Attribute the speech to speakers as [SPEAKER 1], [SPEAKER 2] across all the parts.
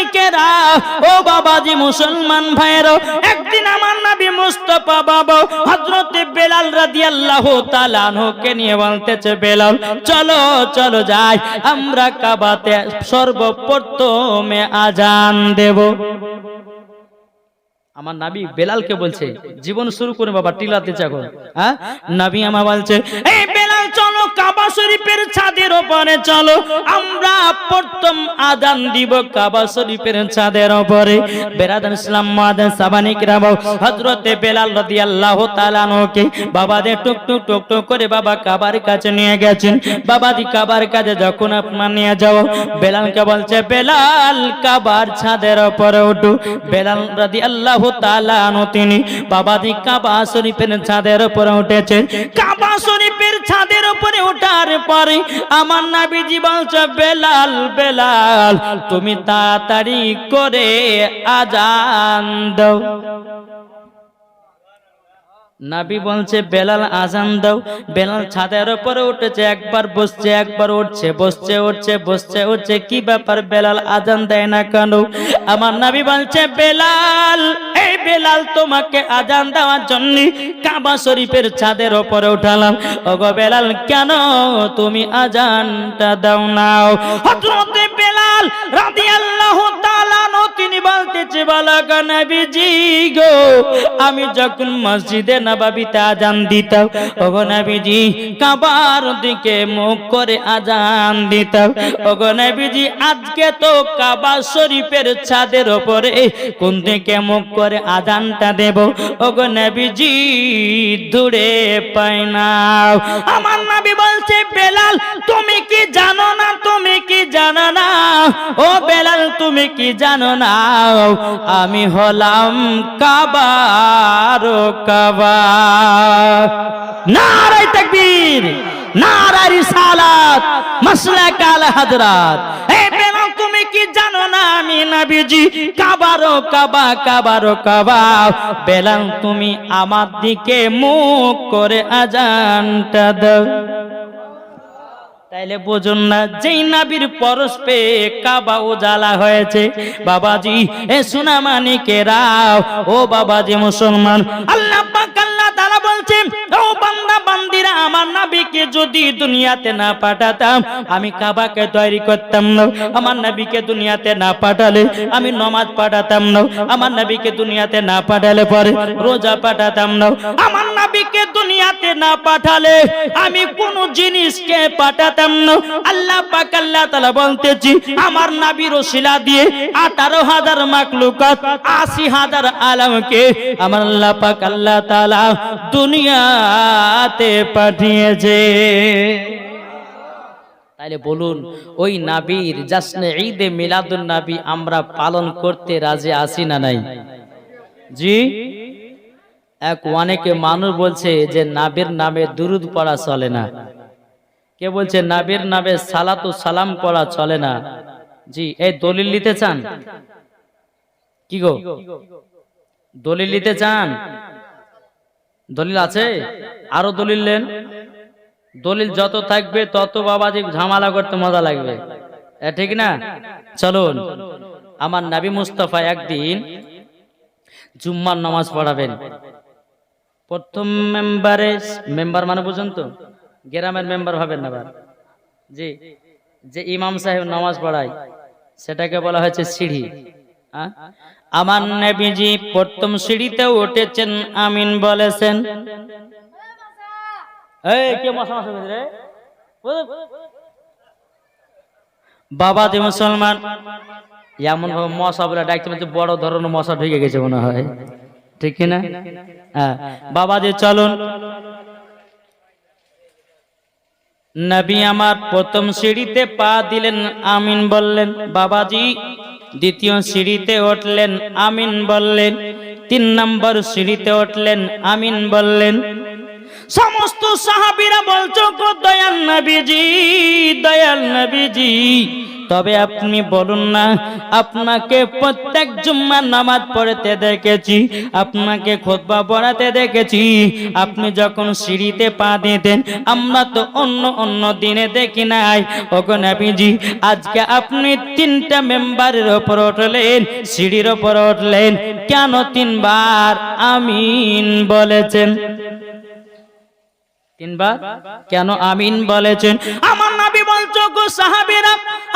[SPEAKER 1] মানিকেরা, ও বাবাজি মুসলমান ভাইয়েরা, একদিন আমার নবী মুস্তাফা বাবা হযরত বেলাল রাদিয়াল্লাহু তাআলা আনহুকে নিয়ে বলতেছে, বেলাল চলো চলো যাই, আমরা কাবাতে সর্বপ্রথমে আজান দেব। আমার নবী বেলালকে বলছে, জীবন শুরু করে বাবা টিলাতে যাবো। হ্যাঁ, নবী আমার বলছে, এই বেলাল চলো কাবা শরীফের ছাদের উপরে চলো, আমরা প্রথম আজান দিব কাবা শরীফের ছাদের উপরে। বেরাদান ইসলাম মুআদ্দিন সাহাবায়ে কিরাম হযরতে বেলাল রাদিয়াল্লাহু তাআলা আনহুকে বাবাদে টুক টুক টুক টুক করে বাবা কাবার কাছে নিয়ে গেছেন। বাবাদি কাবার কাছে যখন আপনার নিয়ে যাও, বেলালকে বলছে, বেলাল কাবার ছাদের উপরে ওঠো। বেলাল রাদিয়াল্লাহু তাআলা আনহু তিনি বাবাদি কাবা শরীফের ছাদের উপরে উঠেছে। কাবা শরীফের ছাদের উপরে ওঠার পরে আমার নবীজি বলছে, বেলাল বেলাল তুমি তাড়াতাড়ি করে আজান দাও। নবী বলছে, বেলাল আজান দাও। বেলাল ছাদের উপরে উঠেছে, একবার বসছে একবার উঠছে, বসছে উঠছে বসছে উঠছে, কি ব্যাপার বেলাল আজান দেয় না কেন? আমার নবী বলছে, বেলাল এই বেলাল তোমাকে আজান দেওয়ার জন্য কাবা শরীফের ছাদের উপরে উঠালাম। ওগো বেলাল কেন তুমি আজানটা দাও নাও? হযরত বেলাল রাদিয়াল্লাহু তাআলা আনহু তিনি বলতেছে, বলগো নবীজি গো, আমি যখন মসজিদে নববীতে আজান দিতাম, ওগো নবীজি কাবার দিকে মুখ করে আজান দিতাম। ওগো নবীজি আজকে তো কাবা শরীফের ছাদের উপরে কোন দিকে মুখ করে আজানটা দেব? ওগো নবীজি দূরে পাই না। আমার নবী বলছে, বেলাল তুমি কি জানো না, তুমি কি জানো না? ও বেলাল তুমি কি জানো না, আমি হলাম কাবার কাবা। নারায়ে তাকবীর, নারায়ে রিসালাত, মাসলাক আলা হযরত। এই বেলাল তুমি কি জানো না, আমি নবীজি কাবারো কাবা কাবারো কাবা। বেলাল তুমি আমার দিকে মুখ করে আজানটা দাও। তাইলে বুঝুন না, যেই নবীর পরশ পেয়ে কাবা উজালা হয়েছে। বাবাজি এ সোনা মানিকেরা, ও বাবাজি মুসলমান, আল্লাহ পাক আল্লাহ তাআলা বলছেন, ও বান্দা বান্দিরা, আমার নবীকে যদি দুনিয়াতে না পাঠাতাম আমি কাবাকে তৈরি করতাম না। আমার নবীকে দুনিয়াতে না পাঠালে আমি নামাজ পাঠাতাম না। আমার নবীকে দুনিয়াতে না পাঠালে পরে রোজা পাঠাতাম না। আমার নবীকে দুনিয়াতে না পাঠালে আমি কোন জিনিসকে পাঠাতাম না। আল্লাহ পাক আল্লাহ তাআলা বলতেছি, আমার নবীর ওসিলা দিয়ে 18,000 মাখলুকাত 80,000 আলমকে আমার আল্লাহ পাক আল্লাহ তাআলা দুনিয়াতে পাঠিয়েছে। তাইলে বলুন, ওই নবীর জাশ্নে ঈদে মিলাদুন নবী আমরা পালন করতে রাজি আছি না নাই? জি। অনেকে মানুষ বলছে যে নবীর নামে দুরূদ পড়া চলে না। কে বলছে নবীর নামে সালাতু সালাম পড়া চলে না? জি। এই দলিল নিতে চান? কি গো, দলিল নিতে চান? দলিল আছে? আরো দলিল নেন। দলিল যত থাকবে তত বাবাজি ঝামেলা করতে মজা লাগবে, ঠিক না? চলুন, আমার নবী মুস্তাফা একদিন জুম্মার নামাজ পড়াবেন। প্রথম মেম্বারে, মেম্বার মানে বুঝুন তো, গ্রামের মেম্বার হবেন না। জি, যে ইমাম সাহেব নামাজ পড়ায় সেটাকে বলা হয়েছে সিঁড়ি। আমার নবীজি প্রথম সিঁড়িতে উঠেছেন, আমিন বলেছেন। বাবাজি মুসলমান, এমন ভাবে মশা বলে ডাকতে বলছে, বড় ধরনের মশা ঢুকে গেছে মনে হয়, ঠিক কিনা? হ্যাঁ বাবাজি চলুন, নবী আমার প্রথম সিঁড়িতে পা দিলেন, আমিন বললেন। বাবাজি দ্বিতীয় সিঁড়িতে উঠলেন, আমিন বললেন। 3 নম্বর সিঁড়িতে উঠলেন, আমিন বললেন। সমস্ত সাহাবীরা বলছো, দয়াল নবীজি, দয়াল নবীজি তবে আপনি বলুন না, আপনাকে প্রত্যেক জুম্মার নামাজ পড়তে দেখেছি, আপনাকে খুতবা পড়াতে দেখেছি, আপনি যখন সিঁড়িতে পা দিতেন আমরা তো অন্য অন্য দিনে দেখি নাই। ওগো নবীজি, আজকে আপনি 3টা মেম্বারের উপর উঠলেন, সিঁড়ির উপর উঠলেন, কেন 3বার আমিন বলেছেন? 3বার কেন আমিন বলেছেন? আমার নবী বলছো গো সাহাবীরা,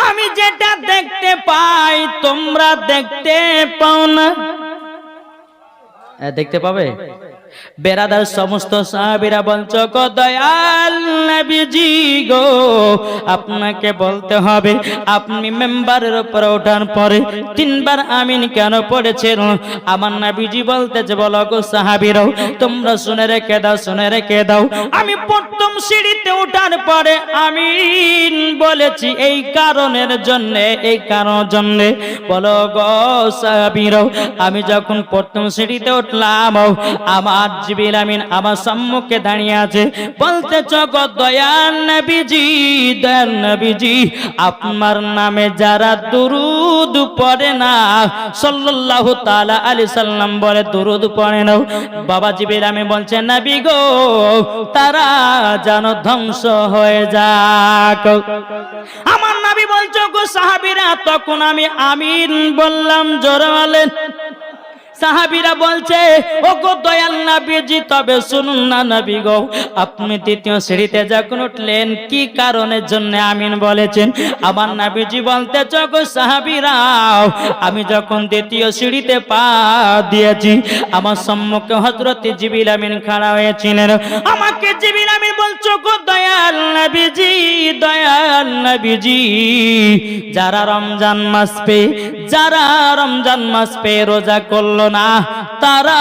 [SPEAKER 1] আমি যেটা দেখতে পাই তোমরা দেখতে পাও না। দেখতে পাবে বেরাদার সমস্ত সাহাবীরা বলছো গো দয়াল নবীজি গো, আপনাকে বলতে হবে আপনি মেম্বারের উপর ওঠার পরে 3বার আমিন কেন পড়েছেন? আমার নবীজি বলতেছে বলো গো সাহাবীরাও, তোমরা শুনে রেখে দাও, শুনে রেখে দাও, আমি প্রথম সিঁড়িতে ওঠার পরে আমিন বলেছি এই কারণের জন্য, এই কারণের জন্য। বলো গো সাহাবীরাও, আমি যখন প্রথম সিঁড়িতে উঠলাম আমার জিবরিল আমিন আমার সম্মুখে দাঁড়িয়ে আছে, বলতেছ গো দয়াল নবীজি, দয়াল নবীজি, আপনার নামে যারা দুরূদ পড়ে না, সাল্লাল্লাহু তাআলা আলাইহি সাল্লাম বলে দুরূদ পড়ে না, বাবা জিবরিল আমিন বলছে নবী গো তারা যেন ধ্বংস হয়ে যাক। আমার নবী বলছো গো সাহাবীরা, তখন আমি আমিন বললাম, জোরে বলেন। সাহাবীরা বলছে ও গো দয়াল নবীজি, তবে শুনুন না নবী গো, আপনি 3য় সিঁড়িতে যখন উঠলেন কি কারণের জন্য আমিন বলেছেন? আমার নবীজি বলতেছ গো সাহাবীরা, আমি যখন 2য় সিঁড়িতে পা দিয়েছি আমার সম্মুখে হযরত জিবরিল আমিন খাড়া হয়েছিলেন, আমাকে জিবরিল আমিন বলছো গো দয়াল নবীজি, দয়াল নবীজি, যারা রমজান মাস পেয়ে, যারা রমজান মাস পেয়ে রোজা করলো না তারা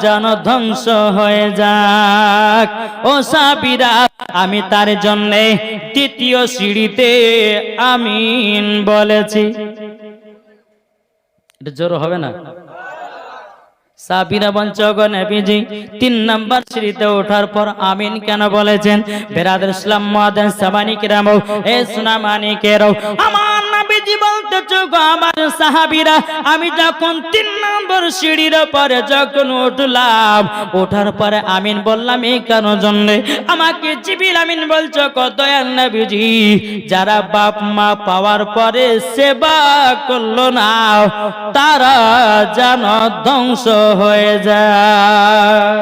[SPEAKER 1] যেন ধ্বংস হয়ে যাক। ও সাহাবীরা, আমি তার জন্য 2য় সিঁড়িতে আমিন বলেছি। এটা জোর হবে না? সাহাবীরা বলছে গো নবীজি, 3 নাম্বার সিঁড়িতে ওঠার পর আমিন কেন বলেছেন? বেরাদার ইসলাম মুআদ্দিন সাবানি কিরাম, এ সুনামানি কেরাও, আমার নবীজি বলতেছ গো আমার সাহাবীরা, আমি যখন 3 নম্বর সিঁড়ির পরে যখন উঠলাম, ওঠার পরে আমিন বললাম এই কারণ জন্য, আমাকে জিবরিল আমিন বলছো গো দয়াল নবীজি, যারা বাপ মা পাওয়ার পরে সেবা করলো না তারা যেন ধ্বংস হয়ে যায়।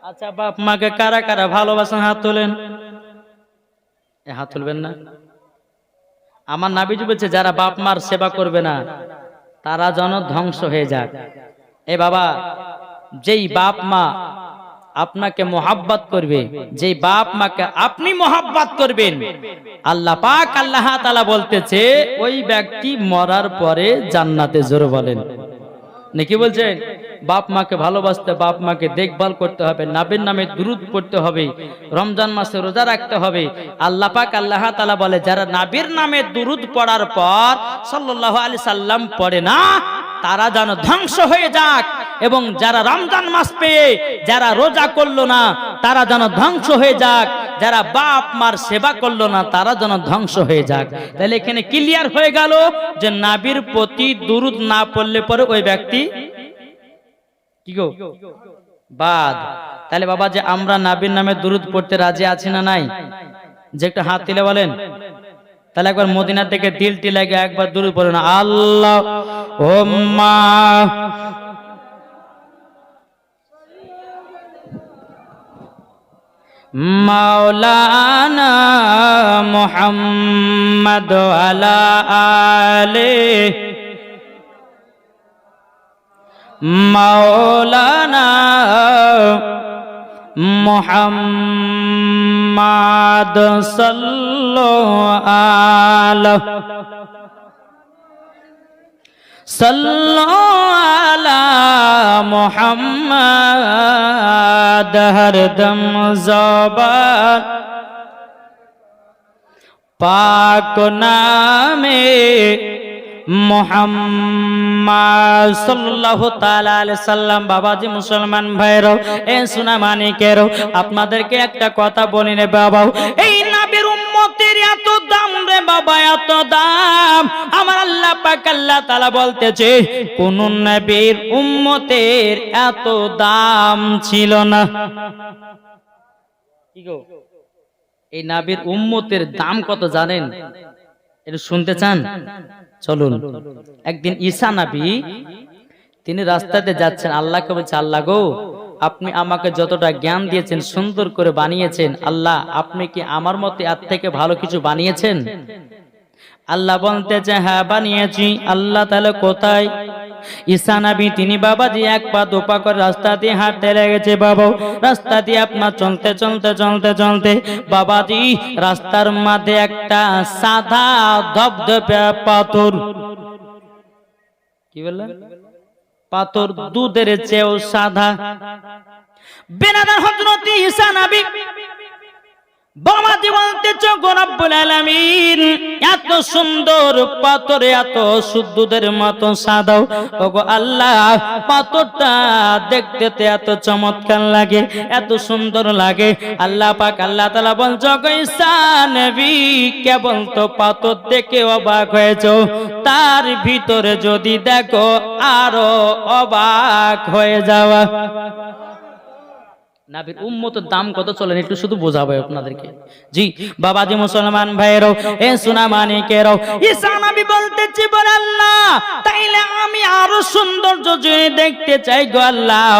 [SPEAKER 1] আচ্ছা, বাপ মাকে কারা কারা ভালোবাসেন? হাত তোলেন। হাত তুলবেন না? আমার নবীজি বলছে যারা বাপ মার সেবা করবে না তারা যেন ধ্বংস হয়ে যাক। এ বাবা, যেই বাপ মা আপনাকে মোহাব্বত করবে, যেই বাপ মাকে আপনি মোহাব্বত করবেন, আল্লাহ পাক আল্লাহ তাআলা বলতেছে ওই ব্যক্তি মরার পরে জান্নাতে। জোরে বলেন নাকি? বলছেন বাপ মাকে ভালোবাসতে, বাপ মাকে দেখভাল করতে হবে, নবীর নামে দুরূদ পড়তে হবে, রমজান মাসে রোজা রাখতে হবে। আল্লাহ পাক আল্লাহ তাআলা বলে যারা নবীর নামে দুরূদ পড়ার পর সাল্লাল্লাহু আলাইহি সাল্লাম পড়ে না তারা যেন ধ্বংস হয়ে যাক, এবং যারা রমজান মাস পেয়ে যারা রোজা করলো না তারা যেন ধ্বংস হয়ে যাক, যারা বাপ মার সেবা করলো না তারা যেন ধ্বংস হয়ে যাক। তাহলে এখানে ক্লিয়ার হয়ে গেল যে নবীর প্রতি দুরূদ না পড়লে পরে ওই ব্যক্তি কি গো বাদ। তাহলে বাবা, যে আমরা নবীর নামে দুরূদ পড়তে রাজি আছি না নাই? যে একটা হাত তুলে বলেন। তাহলে একবার মদিনা থেকে দিলটি লাগে একবার দুরূদ পড়ুন, আল্লাহুম্মা মাওলানা মুহাম্মদ আলা আলে মাওলানা মুহাম্মদ সাল্লাল্লাহু আলা মুহাম্মদ হরদম জবান পাক নামে মুহাম্মদ সাল্লাল্লাহু তাআলা আলাইহি সাল্লাম। বাবাজি মুসলমান ভাইরাও, এ সোনা মানিকেরও, আপনাদেরকে একটা কথা বলি রে বাবা, এই নবীর উম্মতের এত দাম রে বাবা, এত দাম। আমার আল্লাহ পাক আল্লাহ তাআলা বলতেছে কোন নবীর উম্মতের এত দাম ছিল না। কি গো, এই নবীর উম্মতের দাম কত জানেন? একটু শুনতে চান? চলুন। একদিন ঈসা নবী তিনি রাস্তাতে যাচ্ছেন, আল্লাহকে বলছে আল্লাহ গো, আপনি আমাকে যতটা জ্ঞান দিয়েছেন, সুন্দর করে বানিয়েছেন, আল্লাহ আপনি কি আমার মতে এর থেকে ভালো কিছু বানিয়েছেন? আল্লাহ বলতেছে হ্যাঁ বানিয়েছি। আল্লাহ তাহলে কোথায়? ঈসা নবী তিনি বাবাজি এক পা দু পা করে রাস্তা দিয়ে হাঁটতে লেগেছে। বাবা রাস্তা দিয়ে আপনার চলতে চলতে চলতে চলতে বাবাজি রাস্তার মধ্যে একটা সাদা ধবধবে পাথর, কি বললেন? পাথর দুধের চেয়েও সাদা। বেনাদার হযরত ঈসা নবী বাবাজি বলতেছে গো রব্বুল আলামিন, এত সুন্দর পাথর, এত দুধের মতো সাদা, ওগো আল্লাহ পাথরটা দেখতে তো এত চমৎকার লাগে, এত সুন্দর লাগে। আল্লাহ পাক আল্লাহ তাআলা বলছে গো ঈসা নবী, কেবল তো পাথর দেখে অবাক হয়েছো, তার ভিতরে যদি দেখো আরো অবাক হয়ে যাওয়া। নবীর উম্মতের দাম কত চলেন একটু শুধু বোঝাবো আপনাদেরকে। জি বাবাজি মুসলমান ভাইরাও, এ সোনা মানিকেরাও, ঈসা নবী বলতেছি বল আল্লাহ তাইলে আমি আরো সৌন্দর্য যদি দেখতে চাই গো আল্লাহ,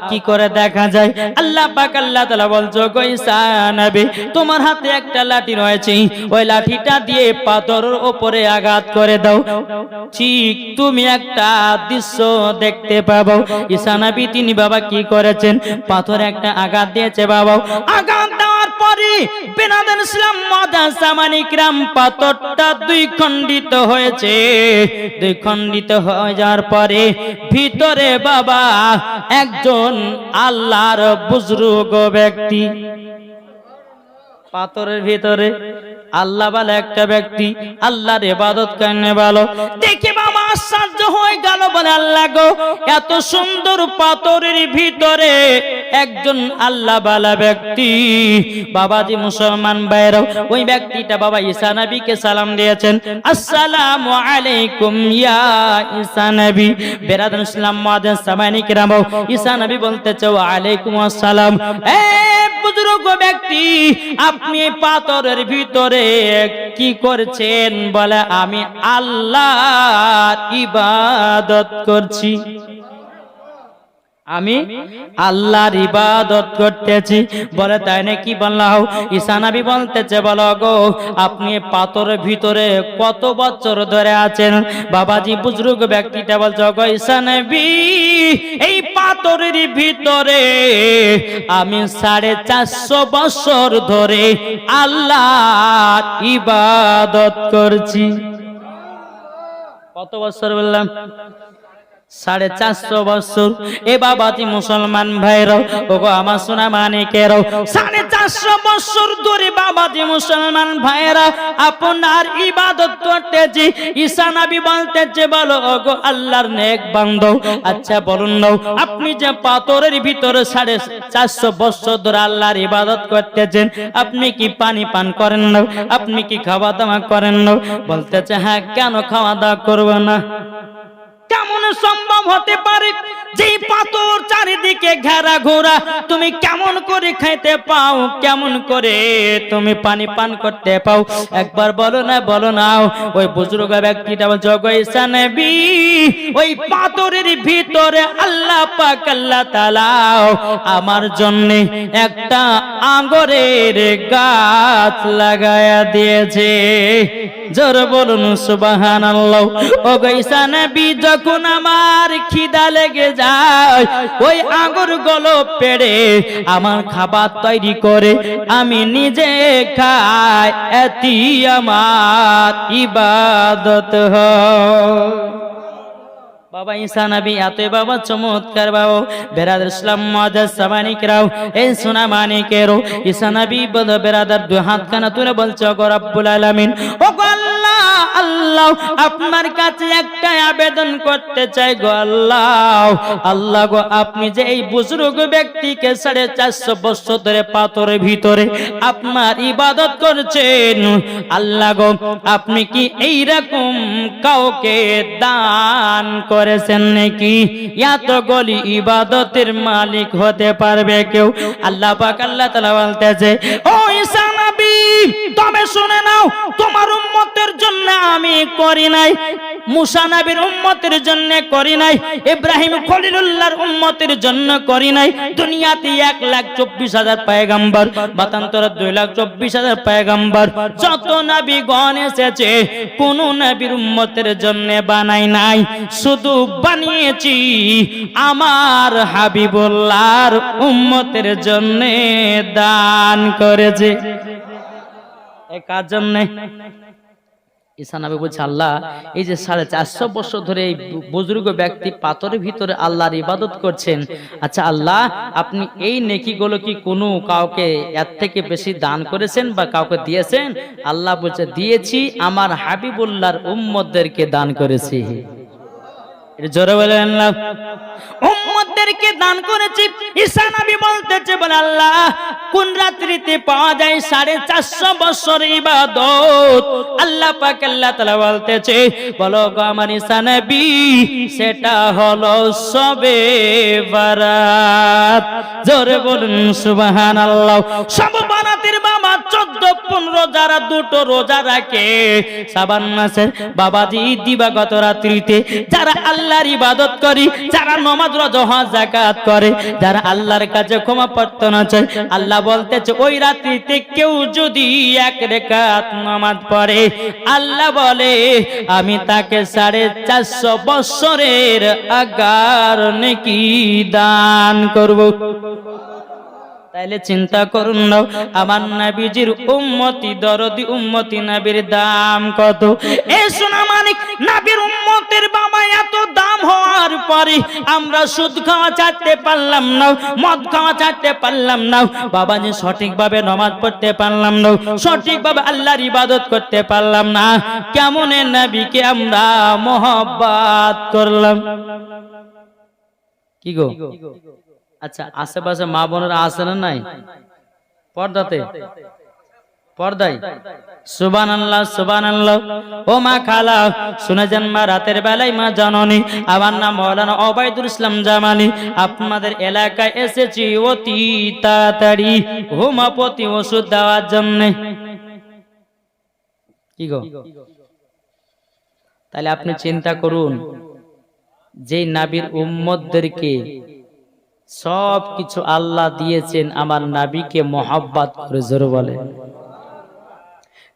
[SPEAKER 1] কি করে দেখা যায়? আল্লাহ পাক আল্লাহ তাআলা বলছো গো ঈসা নবী, তোমার হাতে একটা লাঠি রয়েছে, ওই লাঠিটা দিয়ে পাথরের উপরে আঘাত করে দাও, ঠিক তুমি একটা দৃশ্য দেখতে পাবো। ঈসা নবী তিনি বাবা কি করেছেন? পাথরে একটা আঘাত দিয়েছে বাবা। আঘাত দেওয়ার পরে বেনাদান ইসলাম মাদান সামানি কিরাম পাথরটা দুই খণ্ডিত হয়েছে। দুই খণ্ডিত হয়ে যাওয়ার পরে ভিতরে বাবা একজন আল্লাহর বুজুর্গ ব্যক্তি, পাথরের ভিতরে আল্লাহ বলে একটা ব্যক্তি আল্লাহর ইবাদত করনে ভালো দেখে বাবা আশ্চর্য হয়ে গেল। বলে আল্লাহ গো, এত সুন্দর পাথরের ভিতরে একজন আল্লাহ বালা ব্যক্তি। বাবাজি মুসলমান ভাইরাও, ওই ব্যক্তিটা বাবা ঈসা নবীকে সালাম দিয়েছেন, আসসালামু আলাইকুম ইয়া ঈসা নবী। বেরাদান ইসলাম মাদান সামানি কিরাম, ঈসা নবী বলতেছে ওয়া আলাইকুম আসসালাম। বুজুর্গ ব্যক্তি, আপনি পাথরের ভিতরে কি করছেন? বলে আমি আল্লাহর ইবাদত করছি, আমি আল্লাহর ইবাদত করতেছি। বলে তাই নাকি? বললাম। ঈসা নবী বলতেছে বলো গো, আপনি পাথরের ভিতরে কত বছর ধরে আছেন? বাবাজি বুজুর্গ ব্যক্তিটা বলছে গো ঈসা নবী, এই পাথরের ভিতরে আমি 450 বছর ধরে আল্লাহর ইবাদত করছি। কত বছর বললাম? 450 বছর। এ বাবাজি মুসলমান ভাইরাও, ওগো আমার সোনা মানিকেরাও, 450 বছর ধরে বাবাজি মুসলমান ভাইরা আপনার ইবাদত করতেছি। ঈসা নবী বলতেছে বলো ওগো আল্লাহর নেক বান্দা, আচ্ছা বলুন না, আপনি যে পাথরের ভিতরে 450 বছর ধরে আল্লাহর ইবাদত করতেছেন, আপনি কি পানি পান করেন না? আপনি কি খাওয়া দাওয়া করেন না? বলতেছে হ্যাঁ, কেন খাওয়া দাওয়া করব না? কেমন সম্ভব হতে পারে যে পাথর চারিদিকে ঘেরা ঘোরা, তুমি কেমন করে খাইতে পাও? কেমন করে তুমি পানি পান করতে পাও? একবার বলো না, বলো না। ওই বুজুর্গ ব্যক্তিটা বলছে গো ঈসা নবী, ওই পাথরের ভিতরে আল্লাহ পাক আল্লাহ তাআলা আমার জন্য একটা আঙ্গুরের গাছ লাগায়া দিয়েছে। জোরে বলুন সুবহানাল্লাহ। ও গো ঈসা নবী, যখন আমার খিদা লেগে যায়, ওই আঙ্গুর গুলো পেড়ে আমার খাবার তৈরি করে আমি নিজে খাই, এটি আমার ইবাদত হয়। বাবা ঈসা নবী এত বাবা চমৎকার বাবা। বেরাদার ইসলাম মাদার সামানিকরাও, এই সোনা মানিকেরও, ঈসা নবী বলে বেরাদার দুই হাত খানা তুলে বলছে ওগো রব্বুল আলামিন, ওগো আল্লাহ আল্লাহ আপনার কাছে একটা আবেদন করতে চাই গো আল্লাহ, আল্লাহ গো আপনি যে এই বুজুর্গ ব্যক্তিকে 450 বছর ধরে পাথরের ভিতরে আপনার ইবাদত করছেন, আল্লাহ গো আপনি কি এইরকম কাউকে দান করেছেন নাকি? এত গলি ইবাদতের মালিক হতে পারবে কেউ? আল্লাহ পাক আল্লাহ তাআলা বলতেছে, ও ঈসা নবী তুমি শুনে নাও, তোমার উম্মতের জন্য আমি করি নাই, মুসা নবীর উম্মতের জন্য করি নাই, ইব্রাহিম খলিলুল্লাহর উম্মতের জন্য করি নাই। দুনিয়াতে 1,24,000 পয়গম্বর, বাতান্তরে 2,24,000 পয়গম্বর, যত নবীগণ এসেছে কোন নবীর উম্মতের জন্য বানাই নাই, শুধু বানিয়েছি আমার হাবিবুল্লাহর উম্মতের জন্য দান করেছে। এই কার জন্য? ঈসা নবী বলছে, আল্লাহ এই যে 450 বছর ধরে এই বুজুর্গ ব্যক্তি পাথরের ভিতরে আল্লাহর ইবাদত করছেন, আচ্ছা আল্লাহ আপনি এই নেকিগুলো কি কোনো কাউকে এর থেকে বেশি দান করেছেন বা কাউকে দিয়েছেন? আল্লাহ বলছে, দিয়েছি, আমার হাবিবুল্লাহর উম্মতদেরকে দান করেছি। জোরে বলেন না, উম্মতদেরকে দান করেছি। ঈসা নবী বলতেছে, বলে আল্লাহ কোন রাত্রিতে পাওয়া যায় 450 বছর ইবাদত? আল্লাহ পাক আল্লাহ তাআলা বলতেছে, বলো গো আমার ঈসা নবী, সেটা হলো শবে বারাত। জোরে বলুন সুবহানাল্লাহ। শবে বারাতের বাবা 14-15 যারা দুটো রোজা রাখে শাবান মাসের বাবাজি দিবাগত রাত্রিতে, যারা আল্লাহর ইবাদত করি, যারা নামাজ রোজা হজ যাকাত করে, যারা আল্লাহর কাছে ক্ষমা প্রার্থনা চায়, আল্লাহ বলতেছে ওই রাত্রিতে কেউ যদি 1 রাকাত নামাজ পড়ে, আল্লাহ বলে আমি তাকে 450 বছরের আগার নেকি দান করব। তাইলে চিন্তা করুন না আমার নবীজির উম্মতি, দরদি উম্মতি নবীর দাম কত। এ সোনা মানিক, নবীর উম্মতের বাবা এত দাম হওয়ার পরে আমরা সুদ খাওয়া ছাড়তে পারলাম না, মদ খাওয়া ছাড়তে পারলাম না, বাবা যে সঠিকভাবে নামাজ পড়তে পারলাম না, সঠিকভাবে আল্লাহর ইবাদত করতে পারলাম না, কেমন নবীকে আমরা মহব্বত করলাম। কি গো? আচ্ছা আশেপাশে মা বোনেরা আছে না নাই? পর্দাতে, পর্দায় সুবহানাল্লাহ সুবহানাল্লাহ। ও মা খালা শুনেছেন মা, রাতের বেলায় মা জননী, আমার নাম মাওলানা ওবায়দুল ইসলাম জামালি, আপনাদের এলাকায় এসেছি অতি তাড়াতাড়ি হোমিওপ্যাথি ওষুধ দেওয়ার জন্য। কি গো? তাহলে আপনি চিন্তা করুন, যে নবীর উম্মতদেরকে সব কিছু আল্লাহ দিয়েছেন, আমার নবীকে মহব্বত করে জোরে বলে,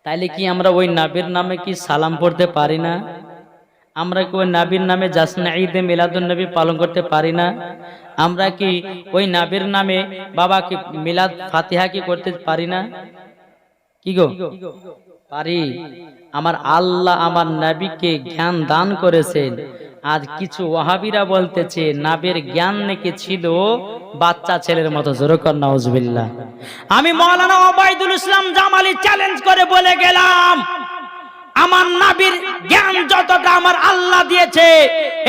[SPEAKER 1] তাইলে কি আমরা ওই নবীর নামে কি সালাম পড়তে পারি না? আমরা কি ওই নবীর নামে জাসনা ঈদে মিলাদুন নবী পালন করতে পারি না? আমরা কি ওই নবীর নামে বাবাকে মিলাদ ফাতিহা কি করতে পারি না? কি গো? পারি। আমার আল্লাহ আমার নবীকে জ্ঞান দান করেছেন। আজ কিছু ওয়াহাবিরা বলতেছে নবীর জ্ঞান নাকি ছিল বাচ্চা ছেলের মতো। জোরে কর নাউজুবিল্লাহ। আমি মাওলানা ওবায়দুল ইসলাম জামালি চ্যালেঞ্জ করে বলে গেলাম, আমার নবীর জ্ঞান যতটা আমার আল্লাহ দিয়েছে,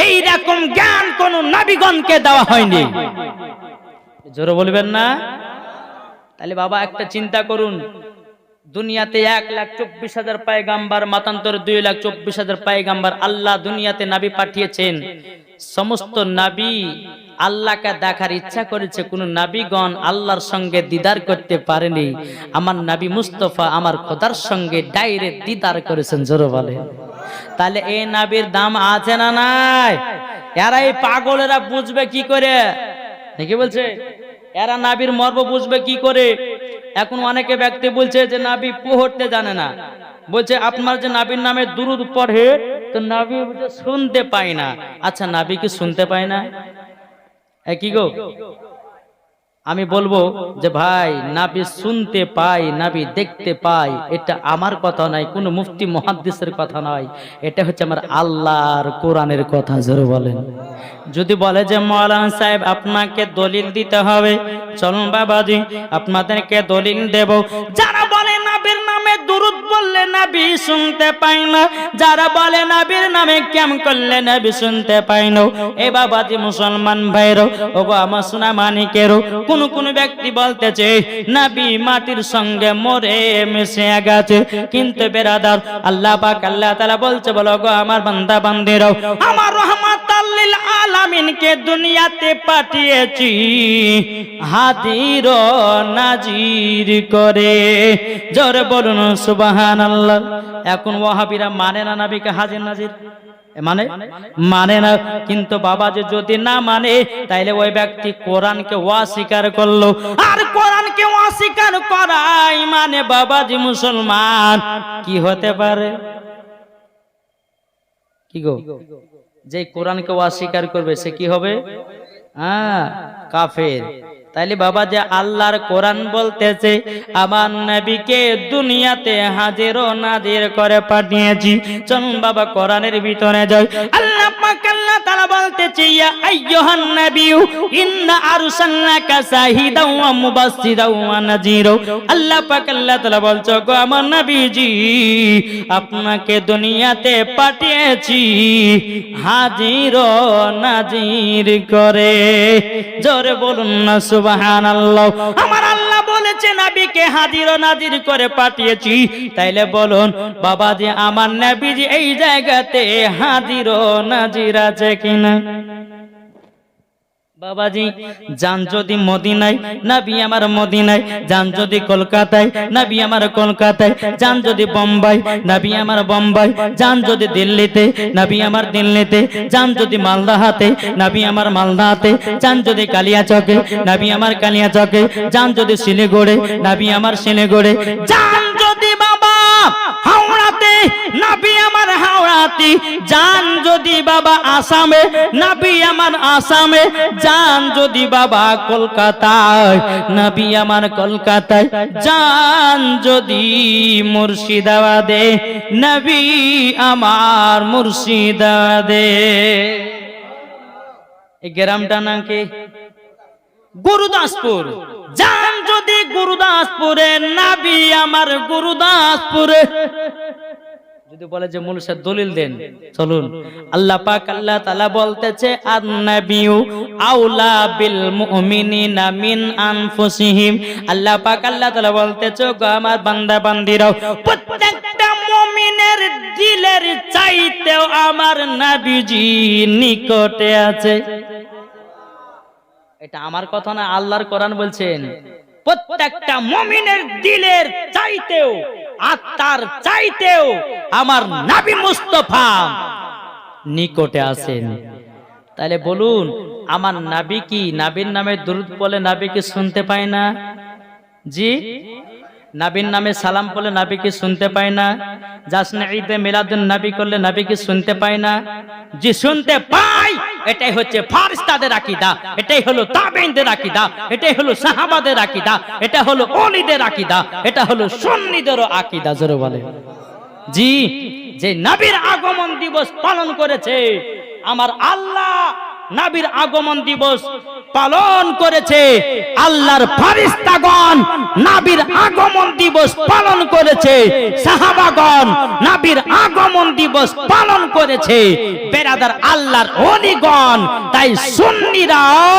[SPEAKER 1] এই রকম জ্ঞান কোন নবীগণকে দেওয়া হয়নি। জোরে বলবেন না? তাহলে বাবা একটা চিন্তা করুন, দুনিয়াতে 1,24,000 পয়গাম্বার, মাতান্তরে 2,24,000 পয়গাম্বার আল্লাহ দুনিয়াতে নবী পাঠিয়েছেন। সমস্ত নবী আল্লাহকে দেখার ইচ্ছা করেছে, কোন নবীগণ আল্লাহর সঙ্গে দিদার করতে পারেনি। আমার নবী মুস্তাফা আমার খোদার সঙ্গে ডাইরেক্ট দিদার করেছেন। জোরে বলে। তাহলে এই নবীর দাম আছে না নাই? এরা এই পাগলেরা বুঝবে কি করে? কি বলছে? এরা নবীর মর্ম বুঝবে কি করে? এখন অনেকে ব্যক্তি বলছে যে নবী পড়তে জানে না, বলছে আপনার যে নবীর নামে দুরূদ পড়ে তো নবী শুনতে পায় না। আচ্ছা নবী কি শুনতে পায় না? কি গো? আমি বলবো যে ভাই নবী শুনতে পায়, নবী দেখতে পায়, এটা আমার কথা নয়, কোন মুফতি মুহাদ্দিসের কথা নয়, এটা হচ্ছে আমার আল্লাহর কোরআনের কথা। জোরে বলেন। যদি বলে যে মাওলানা সাহেব আপনাকে দলিল দিতে হবে, চলুন বাবাজি আপনাদেরকে দলিল দেব। যারা বলে নবীর নামে নামে দুরূদ বললে নবী শুনতে পায় না, যারা বলে নবীর নামে ক্যাম করলে নবী শুনতে পায় না। এ বাবাজি মুসলমান ভাইরো, ওগো আমার সোনা মানিকেরও, কোন কোন ব্যক্তি বলতেছে নবী মাটির সঙ্গে মরে মিশে গেছে, কিন্তু বেরাদার আল্লাহ পাক আল্লাহ তাআলা বলছে, বলো গো আমার বান্দা বান্দিরাও, আমার রহমাতাল লিল আলামিনকে দুনিয়াতে পাঠিয়েছি হাজির ও নাজির করে। জোরে বলুন সুবহানাল্লাহ। এখন ওয়াহাবিরা মানে না নবীকে হাজির নাজির, মানে না। কিন্তু বাবাজি যদি না মানে তাইলে ওই ব্যক্তি কোরআনকে অস্বীকার করলো, আর কোরআনকে অস্বীকার করাই মানে বাবাজি মুসলমান কি হতে পারে? কি গো, যে কোরআনকে অস্বীকার করবে সে কি হবে? কাফের। তাইলে বাবা যে আল্লাহর কোরআন বলতেছে আমার নবীকে দুনিয়াতে হাজির ও নাজির করে পাঠিয়েছি। চলুন বাবা কোরআনের ভিতরে যাই। আল্লাহ পাক আল্লাহ তাআলা বলতেছে, ইয়া আইয়ুহান নাবিয়্যু ইন্না আরসালনাকা শাহিদাও ওয়া মুবাশশিরাও ওয়া নাযীরা। আল্লাহ পাক আল্লাহ তাআলা বলছো, গো আমার নবীজি আপনাকে দুনিয়াতে পাঠিয়েছি হাজির ও নাজির করে। জোরে বলুন না সুবহানাল্লাহ। আমার আল্লাহ বলেছে নবীকে হাজির ও নাজির করে পাঠিয়েছি, তাইলে বলুন বাবাজি আমার নবীজি এই জায়গাতে হাজির ও নাজির আছে কিনা? বাবাজি জান যদি মদিনায় নবী আমার মদিনায়, জান যদি কলকাতায় নবী আমার কলকাতায়, জান যদি বোম্বাই নবী আমার বোম্বাই, জান যদি দিল্লিতে নবী আমার দিল্লিতে, জান যদি মালদাহাতে নবী আমার মালদাহাতে, জান যদি কালিয়াচকে নবী আমার কালিয়াচকে, জান যদি শিলিগুড়ি নবী আমার শিলিগুড়ি, জান যদি বাবা হাওড়াতে নবী আমার হাওড়াতে, জান যদি বাবা আসামে নবী আমার আসামে, জান যদি বাবা কলকাতায় নবী আমার কলকাতায়, জান যদি মুর্শিদাবাদে নবী আমার মুর্শিদাবাদে। এই গ্রামটা নাকি গুরুদাসপুর, জান যদি গুরুদাসপুরে নবী আমার গুরুদাসপুরে। যদি বলে যে মুলসা দলিল দেন, চলুন আল্লাহ পাক আল্লাহ তাআলা বলতেছে, আন-নাবিয়্যু আউলা বিল মুমিনিনা মিন আনফুসিহিম। আল্লাহ পাক আল্লাহ তাআলা বলতেছে, গো আমার বান্দা বান্দিরাও, প্রত্যেকটা মুমিনের দিলের চাইতেও আমার নবীজি নিকটে আছে। এটা আমার কথা না, আল্লাহর কোরআন বলছেন প্রত্যেকটা মুমিনের দিলের চাইতেও আত্মার চাইতেও আমার নবী মুস্তাফা নিকটে আছেন। তাহলে বলুন আমার নবী কি নবীর নামে দুরূদ বলে নবীকে শুনতে পায় না? জি, নবীর নামে সালাম বলে নবীকে শুনতে পায় না? জাসনে ঈদে মিলাদুন নবী করলে নবীকে শুনতে পায় না? জি শুনতে পায়। এটাই হচ্ছে ফারিস্তাদের আকীদা, এটাই হলো তাবেঈনদের আকীদা, এটাই হলো সাহাবাদের আকীদা, এটা হলো ওলিদের আকীদা, এটা হলো সুন্নিদের আকীদা। জোরে বলে জি। যে নবীর আগমন দিবস পালন করেছে আমার আল্লাহ, নবীর আগমন দিবস পালন করেছে আল্লাহর ফেরেশতাগণ, নবীর আগমন দিবস পালন করেছে সাহাবাগণ, নবীর আগমন দিবস পালন করেছে বেরাদার আল্লাহর ওলিগণ। তাই সুন্নিরাও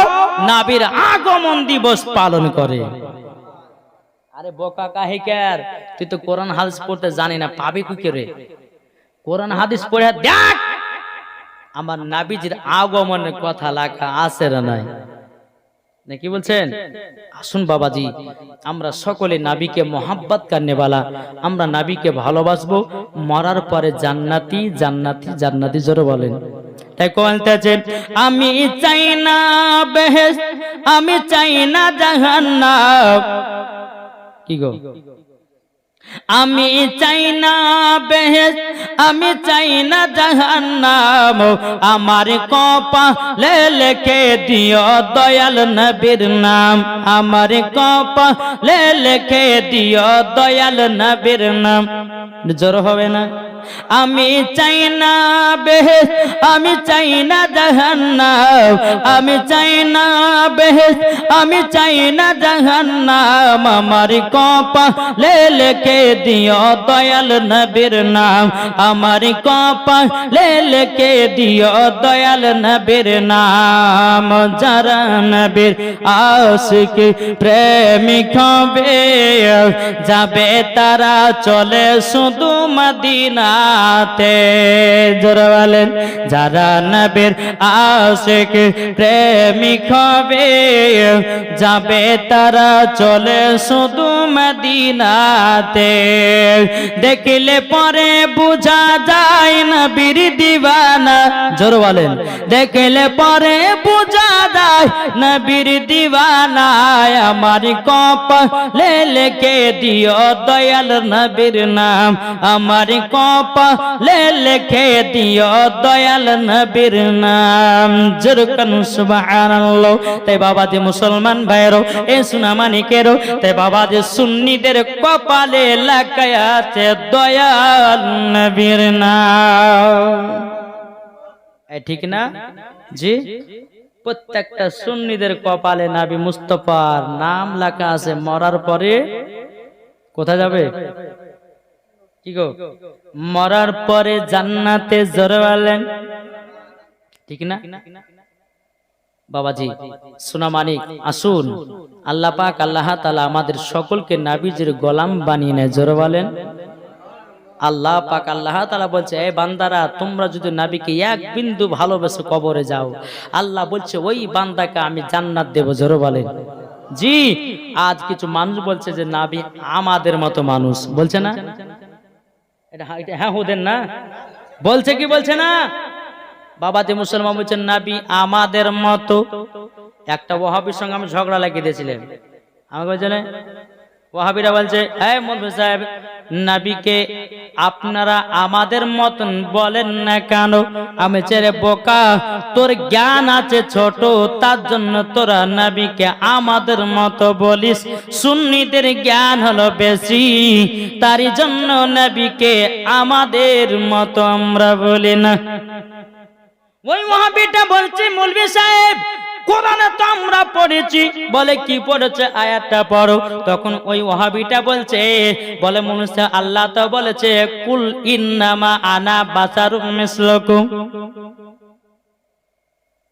[SPEAKER 1] নবীর আগমন দিবস পালন করে। আরে বোকা কাহিকার, তুই তো কোরআন হাদিস পড়তে জানি না, পাবি কি করে? কোরআন হাদিস পড়ে দেখ আমার নবীজির আগমনের কথা লেখা আছে না নাই? কি বলছেন? আসুন বাবাজি আমরা সকলে নবীকে মোহাব্বত করনে वाला, আমরা নবীকে ভালোবাসবো, মরার পরে জান্নাতি জান্নাতি জান্নাতি। জোরে বলেন। তাই বলতেছেন আমি চাই না বেহেশত, আমি চাই না জাহান্নাম। কি গো, আমি চাই না বেহেশত, আমি চাই না জাহান্নাম, আমার কপালে লিখে দিও দয়াল নবীর নাম, আমার কপালে লিখে দিও দয়াল নবীর নাম। জোর হবে না? আমি চাই না বেহেশত, আমি চাই না জাহান্নাম, আমি চাই না বেহেশত, আমি চাই না জাহান্নাম। আমার কপালে লিখে দিও দয়াল নবীর নাম, আমার কপালে লিখে দিও দয়াল নবীর নাম। যারা নবীর আশিক প্রেমিক হবে, যাবে তারা চলে শুধু মদিনাতে। জোরে বলেন, যারা নবীর আশিক প্রেমিক হবে, যাবে তারা চলে শুধু মদিনাতে। দেখলে পরে বুঝা যায় নবীর দিওয়ানা। জোরে বলেন, দেখলে পরে বুঝা যায় নবীর দিওয়ানা। আমার কপালে লিখে দিও দয়াল নবীর নাম, আমার কপালে লিখে দিও দয়াল নবীর নাম। জোরকান সুবহানাল্লাহ। তাই বাবা যে মুসলমান ভাইরো, এ সোনা মানিকেরও, তাই বাবা যে সুন্নিদের কপালে লেখা আছে দয়াল নবীর নাম। ঠিক না জি? প্রত্যেকটা সুন্নিদের কপালে নবী মুস্তাফার নাম লেখা আছে। মরার পরে কোথায় যাবে? কি গো, মরার পরে জান্নাতে। জোরে বলেন, ঠিক না বাবাজি? সোনা মানিক, আসুন আল্লাহ পাক আল্লাহ তাআলা আমাদের সকলকে নবীজির গোলাম বানিয়ে নেয়। জোরে বলেন, আল্লাহ পাক আল্লাহ তাআলা বলছে, এই বান্দারা তোমরা যদি নবীকে এক বিন্দু ভালোবেসে কবরে যাও, আল্লাহ বলছে ওই বান্দাকে আমি জান্নাত দেব। জোরে বলেন জি। আজ কিছু মানুষ বলছে যে নবী আমাদের মতো মানুষ, বলছে না? এটা হ্যাঁ ওদের না বলছে, কি বলছে না? বাবা যে মুসলমান বলছেন নবী আমাদের মতো। একটা ওয়াহাবির সঙ্গে আমি ঝগড়া লাগিয়ে দিয়েছিলাম। আমাকে বলছে ওয়াহাবিরা বলছে, এই মৌলভী সাহেব, নবীকে আপনারা আমাদের মতন বলেন না কেন? আমি ছেড়ে বোকা, তোর জ্ঞান আছে ছোট, তার জন্য তোরা নবীকে আমাদের মতো বলিস। সুন্নিদের জ্ঞান হলো বেশি, তারই জন্য নবীকে আমাদের মতো আমরা বলি না। ওই ওয়াহাবিটা বলছে, মৌলভী সাহেব কোরআনে তো আমরা পড়েছি। বলে কি পড়েছে? আয়াতটা পড়ো। তখন ওই ওয়াহাবিটা বলছে, বলে মনুষ্য আল্লাহ তো বলেছে কুল ইন্নামা আনা বাশারুম মিসলুকুম।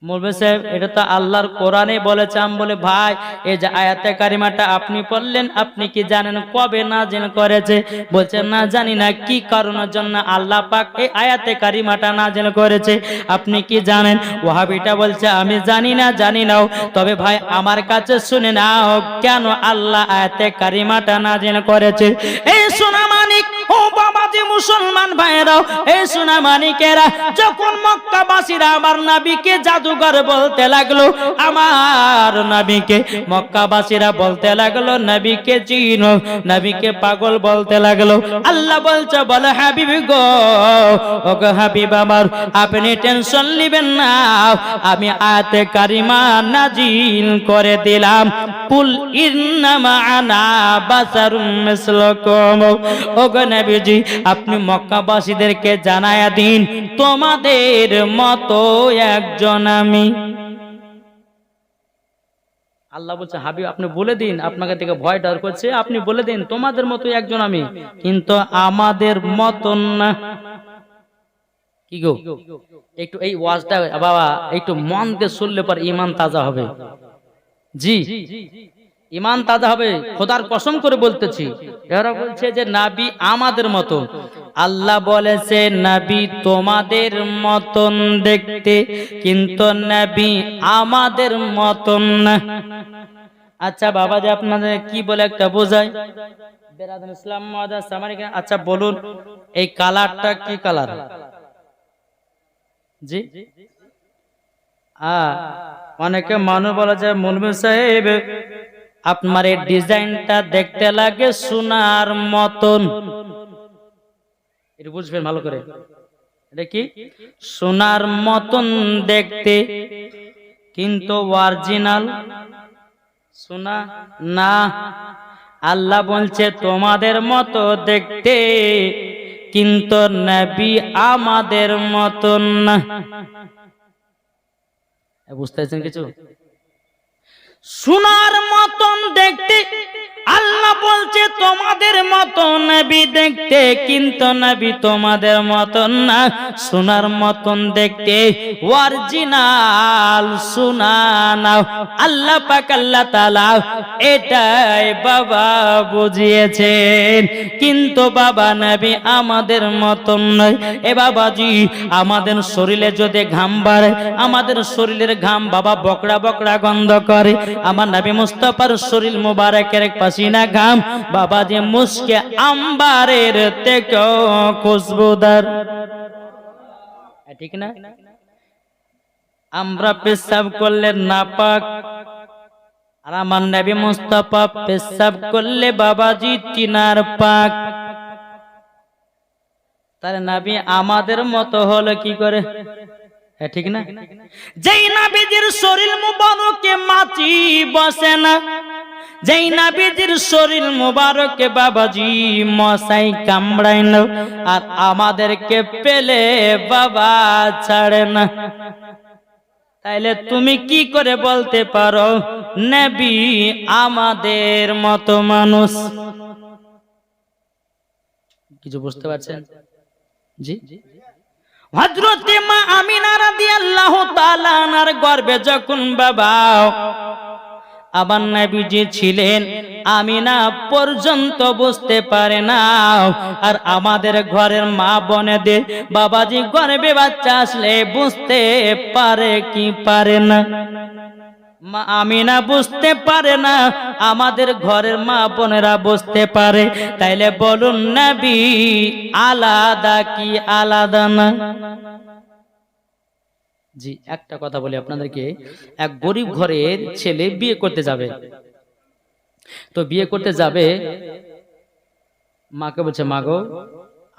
[SPEAKER 1] মৌলভী সাহেব এটা তো আল্লাহর কোরআনে বলেছে। আমি বলে ভাই, এই যে আয়াতে কারিমাটা আপনি পড়লেন, আপনি কি জানেন কবে নাজিল করেছে? বলছে না জানি না। কি কারণের জন্য আল্লাহ পাক এই আয়াতে কারিমাটা নাজিল করেছে আপনি কি জানেন? ওয়াহাবিটা বলছে আমি জানি না, জানি নাও। তবে ভাই আমার কাছে শুনে নাও কেন আল্লাহ আয়াতে কারিমাটা নাজিল করেছে। এই সোনা মানিক, ও বাবাজি মুসলমান ভাইরাও, এই সোনা মানিকেরা, যখন মক্কাবাসীরা আমার নবীকে জাদুঘর বলতে লাগলো, আমার নবীকে মক্কাবাসীরা বলতে লাগলো নবীকে চিনো, নবীকে পাগল বলতে লাগলো। আল্লাহ বলছে, বলে হাবিব গো, ও গো হাবিব আমার, আপনি টেনশন নেবেন না, আমি আয়াতে কারিমা নাজিল করে দিলাম। কুল ইন্নামা আনা বাশারুম মিসলুকুম। ও গো নবীজি, আপনি মক্কাবাসীদেরকে জানায়া দিন তোমাদের মতো একজন আমি। আল্লাহ বলছে হাবিব আপনি বলে দিন, আপনাকে থেকে ভয় ডর করছে, আপনি বলে দিন তোমাদের মতো একজন আমি, কিন্তু আমাদের মতন না। কি গো, একটু এই ওয়াজটা বাবা একটু মন দিয়ে শুনলে পর ঈমান তাজা হবে। জি, ঈমান তাজা হবে, খোদার কসম করে বলতেছি। এরা বলছে যে নবী আমাদের মতো। আল্লাহ বলেছে নবী তোমাদের মতন দেখতে, কিন্তু নবী আমাদের মতন না। আচ্ছা বাবা যে আপনাদের কি বলে একটা বোঝায় বেরাদান ইসলাম মুআদ্দাস সামারিকা। আচ্ছা বলুন এই কালারটা কি কালার? জি, অনেকে মানুষ বলা যায় মৌলভী সাহেব আপনার এই ডিজাইনটা দেখতে লাগে সোনার মতন। এটা বুঝবেন ভালো করে, এটা কি সোনার মতন দেখতে, কিন্তু অরিজিনাল সোনা না। আল্লাহ বলছে তোমাদের মতো দেখতে, কিন্তু নবী আমাদের মতন না। বুঝতে পারছেন কিছু? সোনার মতন দেখতে, আল্লাহ বলছে তোমাদের মতন নবী দেখতে, কিন্তু নবী তোমাদের মতন না, সোনার মতন দেখতে, অরিজিনাল সোনা নাও। আল্লাহ পাক আল্লাহ তাআলা এটাই বাবা বুঝিয়েছেন, কিন্তু বাবা নবী আমাদের মতন নয়। এ বাবাজি, আমাদের শরীরে যদি ঘাম বাড়ে, আমাদের শরীরের ঘাম বাবা বকড়া বকড়া গন্ধ করে। আমার নবী মুস্তাফার শরীর মুবারকের পাসিনা ঘাম বাবা যে মুস্কে আম্বারের থেকেও খুশবুদার, ঠিক না? আমরা পেশাব করলে নাপাক, আর আমার নবী মুস্তাফা পেশাব করলে বাবাজি তিনার পাক। তাহলে নবী আমাদের মতো হলো কি করে? ঠিক না? যেই নবীজির শরীর মুবারকে মাছি বসে না, যেই নবীজির শরীর মুবারকে বাবাজি মশাই কামড়ায় না, আর আমাদেরকে পেলে বাবা ছাড়ে না, তাইলে তুমি কি করে বলতে পারো নবী আমাদের মতো মানুষ? কিছু বুঝতে পারছেন? জি। হযরতে মা আমিনা রাদিয়াল্লাহু তাআলা আনহার গর্ভে যখন বাবা আমার নবীজি ছিলেন, আমিনা পর্যন্ত বুঝতে পারে না। আর আমাদের ঘরের মা বোনেদের বাবাজি গর্ভে বাচ্চা আসলে বুঝতে পারে কি পারে না? মা আমিনা বুঝতে পারে না, আমাদের ঘরের মা বোনেরা বুঝতে পারে। তাইলে বলুন নবী আলাদা কি আলাদা না? জি, একটা কথা বলি আপনাদেরকে। এক গরিব ঘরের ছেলে বিয়ে করতে যাবে, তো বিয়ে করতে যাবে, মাকে বলছে মা গো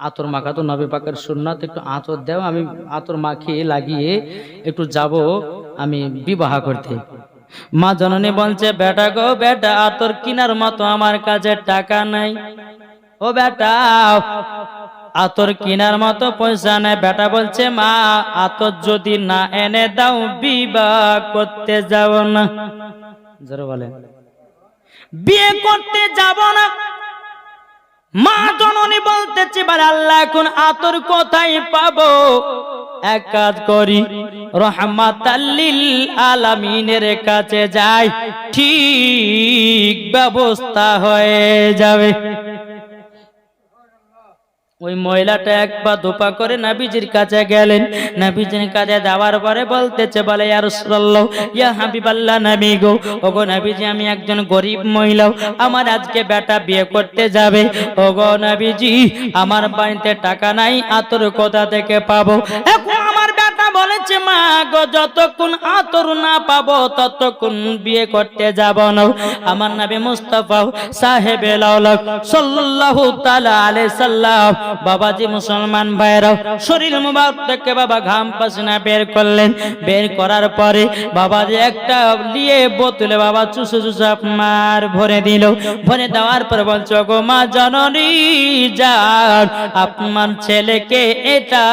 [SPEAKER 1] আতর মাখা তো নবী পাকের সুন্নাত, একটু আতর দাও, আমি আতর মাখিয়ে লাগিয়ে একটু যাব আমি বিবাহ করতে। মা জননী বলছে বেটা গো বেটা, আতর কিনার মতো আমার কাছে টাকা নাই। ও বেটা, আতর কিনার মতো পয়সা নেই। বেটা বলছে মা আতর যদি না এনে দাও বিবাহ করতে যাব না। জোরে বলে বিয়ে করতে যাব না। মা জননী বলতেছে বলে আল্লাহ এখন আতর কোথায় পাবো? এক কাজ করি, রহমাতাল লিল আলামিনের কাছে যাই, ঠিক ব্যবস্থা হয়ে যাবে। ওই মহিলাটা এক পা দুপা করে নবীজির কাছে গেলেন। নবীজির কাছে যাওয়ার পরে বলতেছে বলে ইয়া রাসূলুল্লাহ, ইয়া হাবিবাল্লাহ, নবী গো, ওগো নবীজি আমি একজন গরিব মহিলা, আমার আজকে বেটা বিয়ে করতে যাবে। ওগো নবীজি আমার বাড়িতে টাকা নাই, আতর কোথা থেকে পাবো? এখন আমার বেটা বলেছে মা গো যতক্ষণ আতর না পাবো ততক্ষণ বিয়ে করতে যাব না। আমার নবী মুস্তাফা সাহেবে লাউলাক সাল্লাল্লাহু তাআলা আলাইহি সাল্লাম বাবাজি মুসলমান ভাইরা শরীর মুবারক থেকে বাবা ঘাম পাসনা বের করলেন। বের করার পরে বাবাজি একটা নিয়ে বোতলে বাবা চুষে চুষে আপনার ভরে দিল। ভরে দেওয়ার পর বলছো গো মা জননী যান আপনার ছেলেকে এটা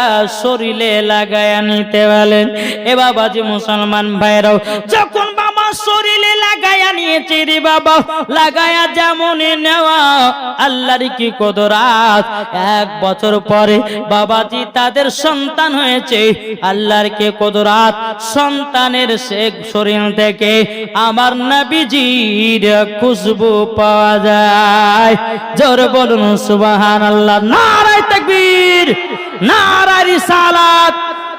[SPEAKER 1] শরীরে লাগায়া নিতে বলেন। এ বাবাজি মুসলমান ভাইরা যখন বাবা শরীরে লাগায়া নিয়েছে রে বাবা, লাগায়া যেমন নেওয়া আল্লাহর কি কুদরত। এক বছর পরে বাবাজি তাদের সন্তান হয়েছে। আল্লাহর কি কুদরত, সন্তানের শেখ শরীর থেকে আমার নবীজির খুশবু পাওয়া যায়। জোরে বলুন সুবহানাল্লাহ। নারায়ে তাকবীর, নারায়ে রিসালাত,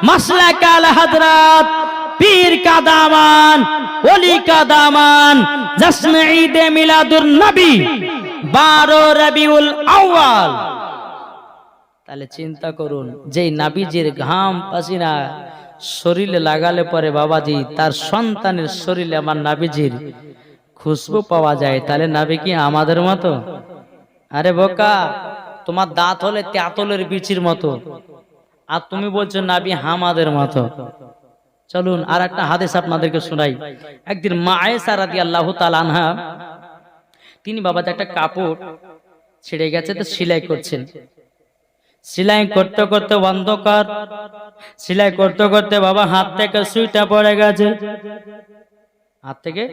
[SPEAKER 1] মাসলাক আল হযরত পীর কা দামান, ওলি কা দামান, জশ্ন ঈদ মিলাদুন নবী 12 রবিউল আউয়াল। তাহলে চিন্তা করুন, যেই নবীজির ঘাম পাসিনা শরীরে লাগালে পরে বাবাজি তার সন্তানের শরীরে আমার নবীজির খুশবু পাওয়া যায়, তাহলে নবী কি আমাদের মতো? আরে বোকা, তোমার দাঁত হলে তেঁতুলের বিচির মতো, আর তুমি বলছো নবী আমাদের মতো। চলুন আর একটা হাদিস আপনাদেরকে শোনাই। একদিন মা আয়েশা রাদিয়াল্লাহু তাআলা আনহা তিনি বাবাজি একটা কাপড় ছিঁড়ে গেছে তো সেলাই করছেন। সেলাই করতে করতে অন্ধকার, সেলাই করতে করতে বাবা হাত থেকে সুইটা পড়ে গেছে, হাত থেকে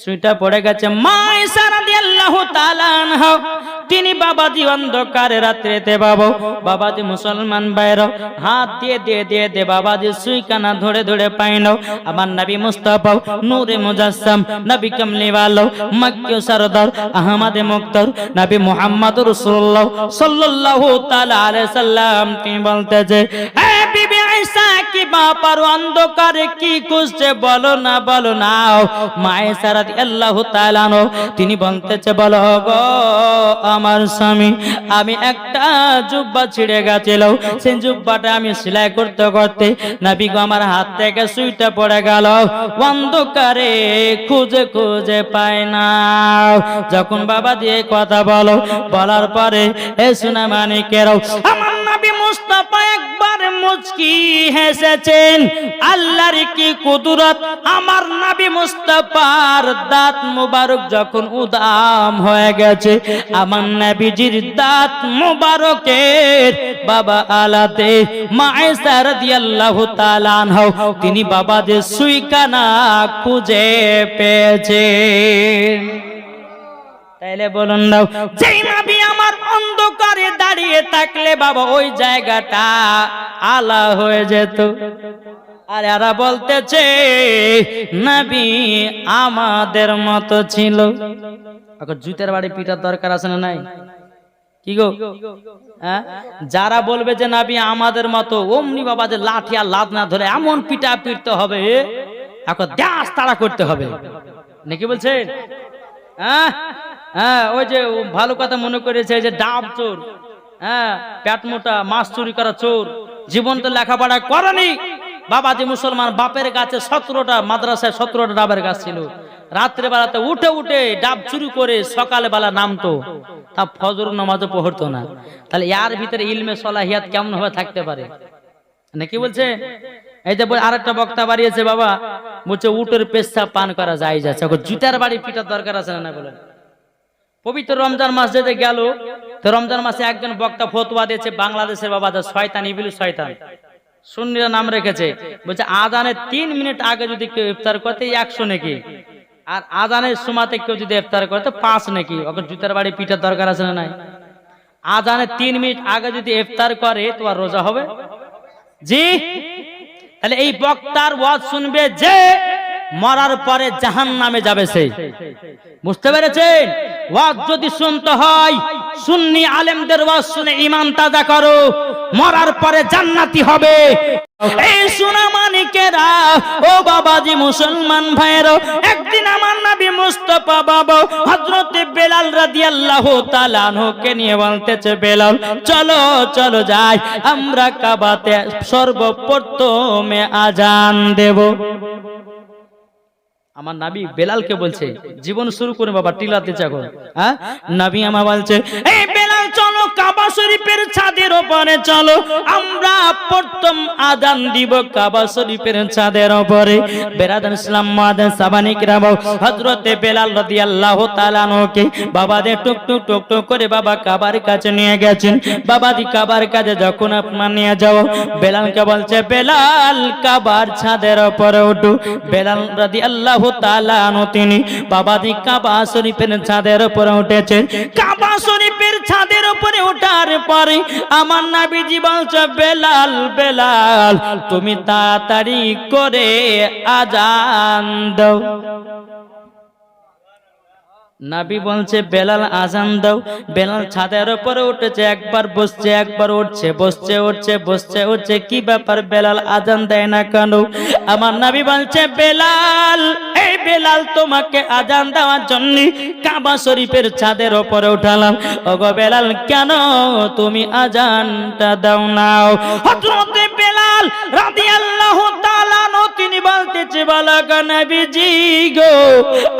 [SPEAKER 1] সুইটা পড়ে গেছে। মা ঈসা রাদিয়াল্লাহু তাআলা আনহা তিনি বাবাজি অন্ধকারে রাত্রিতে বাবাজি মুসলমান ভাইরা হাত দিয়ে দিয়ে দিয়ে দিয়ে বাবাজি সুইখানা ধরে ধরে পাইনো। আমার নবী মুস্তাফা নূরে মুজাসসাম, নবী কামলিওয়ালা, মক্কি সরদার, আহমদ মুক্তার, নবী মুহাম্মদ রাসূলুল্লাহ সাল্লাল্লাহু তাআলা আলাইহি সাল্লাম তিনি বলতেছে, হে বিবি ঈসা কি ব্যাপার, অন্ধকারে কি খুঁজছে বলো না বলো না। মা ঈসা রাদিয়াল্লাহু তাআলা আনহা তিনি বলতেছে, বলো গো আমার স্বামী, আমি একটা জুব্বা ছিঁড়ে গেছিল, সেই জুব্বাটা আমি সেলাই করতে করতে নবী গো আমার হাত থেকে সুইটা পড়ে গেল, অন্ধকারে খুঁজে খুঁজে পাই না। যখন বাবা দিয়ে কথা বলো, বলার পরে এ সোনা মানিকেরাও আমার নবী মুস্তাফা একবার মুচকি হেসেছেন। আল্লাহর কি কুদরত, আমার নবী মুস্তাফার দাঁত মুবারক যখন উদাম হয়ে গেছে, আমার নবীজির দাঁত মুবারকের বাবা আলাতে মা ঈসা রাদিয়াল্লাহু তাআলা আনহা তিনি বাবা যে সুইখানা খুঁজে পেয়েছেন। তাইলে বলুন না, যেই নবী আমার অন্ধকারে দাঁড়িয়ে থাকলে বাবা ওই জায়গাটা আলা হয়ে যেত। আর এরা বলতেছে নবী আমাদের মতো ছিল। এখন জুতের বাড়ি পিটার দরকার আছে না নাই? কি গো, যারা বলবে যে নবী আমাদের মতো, অমনি বাবা যে লাঠি আর লাদ না ধরে এমন পিটা পিটতে হবে, এখন দাস তাড়া করতে হবে নাকি বলছেন? হ্যাঁ, ওই যে ভালো কথা মনে করেছে যে ডাব চোর, পেট মোটা মাছ চুরি করা চোর, জীবন তো লেখাপড়া করেনি। বাবাজি মুসলমান বাপের গাছে 17টা মাদ্রাসায় 17টা ডাবের গাছ ছিল। রাত্রে বেলাতে উঠে উঠে ডাব চুরি করে সকালে বেলা নামতো, তা ফজর নামাজও পড়তো না। তাহলে এর ভিতরে ইলমে সলাহিয়াত কেমন ভাবে থাকতে পারে নাকি বলছে? এই যে আরেকটা বক্তা বাড়িয়েছে বাবা, বলছে উটের পেশাব পান করা যায় যাচ্ছে। জুতার বাড়ি পিটার দরকার আছে না বলেন? পবিত্র রমজান মাস যেতে গেল, তো রমজান মাসে একজন বক্তা ফতোয়া দিয়েছে, বাংলাদেশের বাবা শয়তান, ইবলিস শয়তান, সুন্নিরা নাম রেখেছে। বলছে আজানের 3 মিনিট আগে যদি কেউ ইফতার করতে 100 নাকি, আর আজানের সময়তে কেউ যদি ইফতার করতে 5 নাকি। ওকে জুতার বাড়ি পিটার দরকার আছে না নাই? আজানের 3 মিনিট আগে যদি ইফতার করে তো আর রোজা হবে? জি। তাহলে এই বক্তার ওয়াজ শুনবে যে মরার পরে জাহান্নামে যাবে সে, বুঝতে পেরেছেন? ওয়াজ যদি শুনতে হয় সুন্নি আলেমদের ওয়াজ শুনে ঈমান তাজা করো, মরার পরে জান্নাতি হবে। এই সোনা মানিকেরা, ও বাবাজি মুসলমান ভাইয়েরা, একদিন আমার নবী মুস্তাফা বাবা হযরত বেলাল রাদিয়াল্লাহু তাআলা আনহুকে নিয়ে বলতেছে, বেলাল চলো চলো যাই, আমরা কাবাতে সর্বপ্রথমে আজান দেব। আমার নবী বেলালকে বলছে, জীবন শুরু করে বাবা টিলাতে চাকর। নবী আমার বলছে, এই বেলাল চলো কাবা শরীফের ছাদের উপরে চলো, আমরা প্রথম আজান দিব কাবা শরীফের ছাদের উপরে। বেরাদান ইসলাম মাদান সাবানিক রাব হযরতে বেলাল রাদিয়াল্লাহু তাআলা আনহুকে বাবা দে টুক টুক টুক টুক করে বাবা কাবার কাছে নিয়ে গেছেন। বাবাজি কাবার কাছে যখন আপনার নিয়ে যাও, বেলালকে বলছে, বেলাল কাবার ছাদের উপরে ওঠো। বেলাল রাদিয়াল্লাহু তাআলা আনহু তিনি বাবাজি কাবা শরীফের ছাদের উপরে উঠেছেন। কাবা শরীফের ছাদের উপরে ওঠার পরে আমার নবীজি বলছে, বেলাল বেলাল তুমি তাড়াতাড়ি করে আজান দাও। নবী বলছে, বেলাল আজান দাও। বেলাল ছাদের উপরে উঠেছে, একবার বসছে একবার উঠছে, বসছে উঠছে বসছে উঠছে, কি ব্যাপার বেলাল আজান দেয় না কেন? আমার নবী বলছে, বেলাল এই বেলাল তোমাকে আজান দেওয়ার জন্য কাবা শরীফের ছাদের উপরে উঠালাম। ওগো বেলাল কেন তুমি আজানটা দাও না? হযরত বেলাল রাদিয়াল্লাহু তাআলা আনহু তিনি বলতেছে, বলো গো নবীজি গো,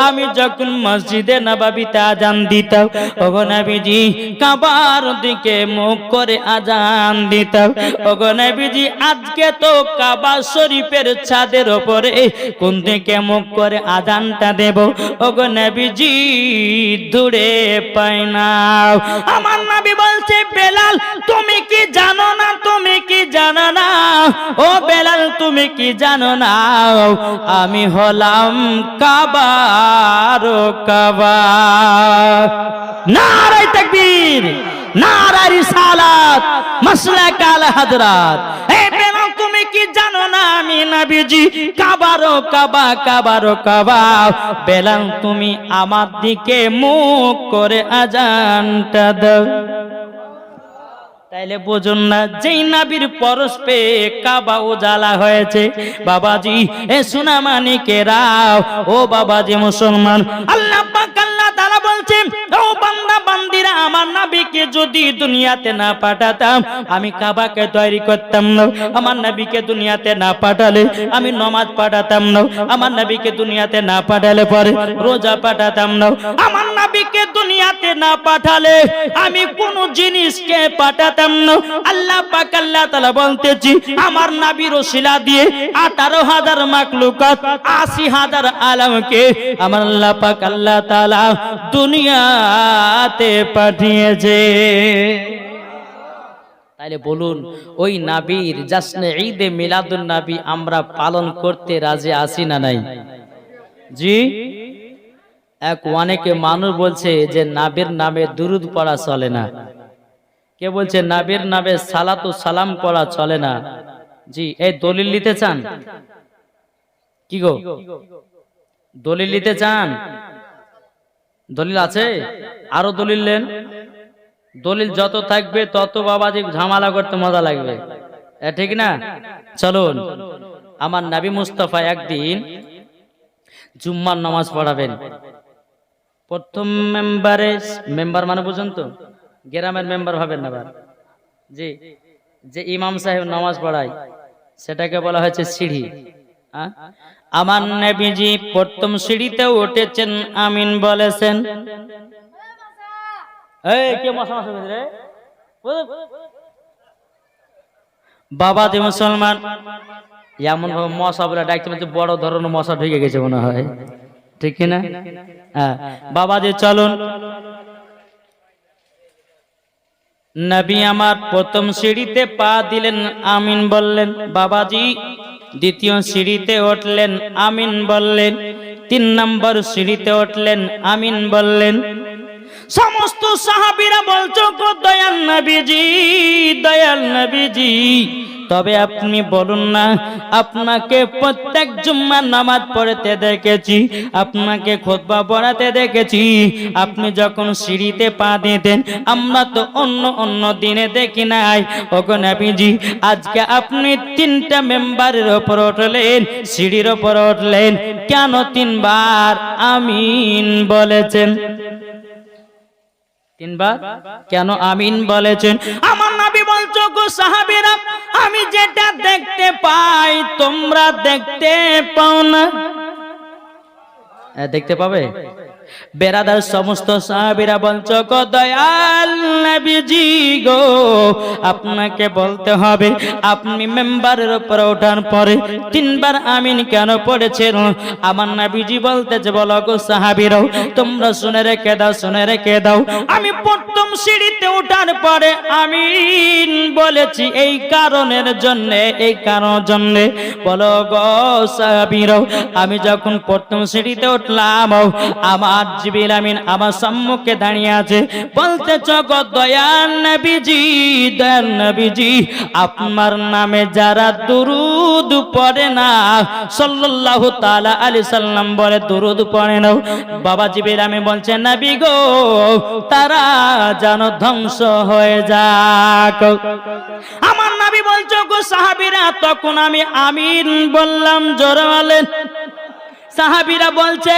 [SPEAKER 1] আমি যখন মসজিদে নববীতে আজান দিতাম ওগো নবীজি কাবার দিকে মুখ করে আজান দিতাম। ওগো নবীজি আজকে তো কাবা শরীফের ছাদের উপরে কোন দিকে মুখ করে আজানটা দেব ওগো নবীজি দূরে পাই না। আমার নবী বলছে বেলাল তুমি কি জানো না, তুমি কি জানো না, ও বেলাল তুমি কি জানো না, আমি হলাম কাবার কাবা। নারে তাকবীর, নারে রিসালাত, মাসলাক আল হযরত। এই বেলাল তুমি কি জানো না আমি নবীজি কাবার কাবা, কাবার কাবা। বেলাল তুমি আমার দিকে মুখ করে আজানটা দাও। তাইলে বুঝুন না, যেই নবীর পরশ পেয়ে কাবা উজালা হয়েছে। বাবাজি এ সোনা মানিকেরাও, ও বাবাজি মুসলমান, আল্লাহ পাক আল্লাহ তাআলা বলছেন ও বান্দা বান্দিরা আমার নবীকে যদি দুনিয়াতে না পাঠাতাম আমি কাবাকে তৈরি করতাম না। আমার নবীকে দুনিয়াতে না পাঠালে আমি নামাজ পাঠাতাম না। আমার নবীকে দুনিয়াতে না পাঠালে পরে রোজা পাঠাতাম না। আমার নবীকে দুনিয়াতে না পাঠালে আমি কোন জিনিসকে পাঠাতাম না। আল্লাহ পাক আল্লাহ তাআলা বলতেছি আমার নবীর ওসিলা দিয়ে 18,000 মাখলুকাত 80,000 আলমকে আমার আল্লাহ পাক আল্লাহ তাআলা দুনিয়াতে পাঠিয়েছে। তাইলে বলুন ওই নবীর জাশ্নে ঈদে মিলাদুন নবী আমরা পালন করতে রাজি আছি না নাই? জি। অনেকে মানুষ বলছে যে নবীর নামে দুরূদ পড়া চলে না। কে বলছে নবীর নামে সালাতু সালাম পড়া চলে না? জি। এই দলিল নিতে চান? কি গো দলিল নিতে চান? দলিল আছে? আরো দলিল নেন। দলিল যত থাকবে তত বাবাজি ঝামেলা করতে মজা লাগবে, ঠিক না? চলুন, আমার নবী মুস্তাফা একদিন জুম্মার নামাজ পড়াবেন। প্রথম মেম্বারে, মেম্বার মানে বুঝুন তো, গ্রামের মেম্বার হবেন না। জি, যে ইমাম সাহেব নামাজ পড়ায় সেটাকে বলা হয়েছে সিঁড়ি। আমার নবীজি প্রথম সিঁড়িতে উঠেছেন, আমিন বলেছেন। বাবাজি মুসলমান এমন ভাবে মশা বলে ডাকতে বড় ধরনের মশা ঢুকে গেছে মনে হয়, ঠিক না? হ্যাঁ বাবাজি চলুন, নবী আমার প্রথম সিঁড়িতে পা দিলেন, আমিন বললেন। বাবাজি দ্বিতীয় সিঁড়িতে উঠলেন, আমিন বললেন। 3 নম্বর সিঁড়িতে উঠলেন, আমিন বললেন। সমস্ত সাহাবীরা বলছো গো দয়াল নবীজি, দয়াল নবীজি, তবে আপনি বলুন না, আপনাকে প্রত্যেক জুম্মার নামাজ পড়তে দেখেছি, আপনাকে খুতবা পড়াতে দেখেছি, আপনি যখন সিঁড়িতে পা দিতেন আমরা তো অন্য অন্য দিনে দেখি নাই। ওগো নবীজি আজকে আপনি 3টা মেম্বারের উপর উঠলেন, সিঁড়ির উপর উঠলেন, কেন 3 বার আমিন বলেছেন? 3 বার কেন আমিন বলেছেন? আমার নবী বলছো গো সাহাবীরা, আমি যেটা দেখতে পাই তোমরা দেখতে পাও না। দেখতে পাবে বেরাদার সমস্ত সাহাবীরা বলছো গো দয়াল নবীজি গো, আপনাকে বলতে হবে আপনি মেম্বারের উপর ওঠার পরে 3 বার আমিন কেন পড়েছেন? আমার নবীজি বলতেছে বলো গো সাহাবীরা তোমরা শুনে রেখে দাও, শুনে রেখে দাও, আমি প্রথম সিঁড়িতে ওঠার পরে আমিন বলেছি এই কারণের জন্য, এই কারণের জন্য। বলো গো সাহাবীরা আমি যখন প্রথম সিঁড়িতে উঠলাম আমার জিবরিল আমিন আমার সম্মুখে দাঁড়িয়ে আছে, বলতেছ গো দয়াল নবীজি, দয়াল নবীজি আপনার নামে যারা দুরূদ পড়ে না, সাল্লাল্লাহু তাআলা আলাইহি সাল্লাম বলে দুরূদ পড়ে না, বাবা জিবরিল আমিন বলছে নবী গো তারা যেন ধ্বংস হয়ে যাক। আমার নবী বলছো গো সাহাবীরা তখন আমি আমিন বললাম, জোরে বলেন। সাহাবীরা বলছে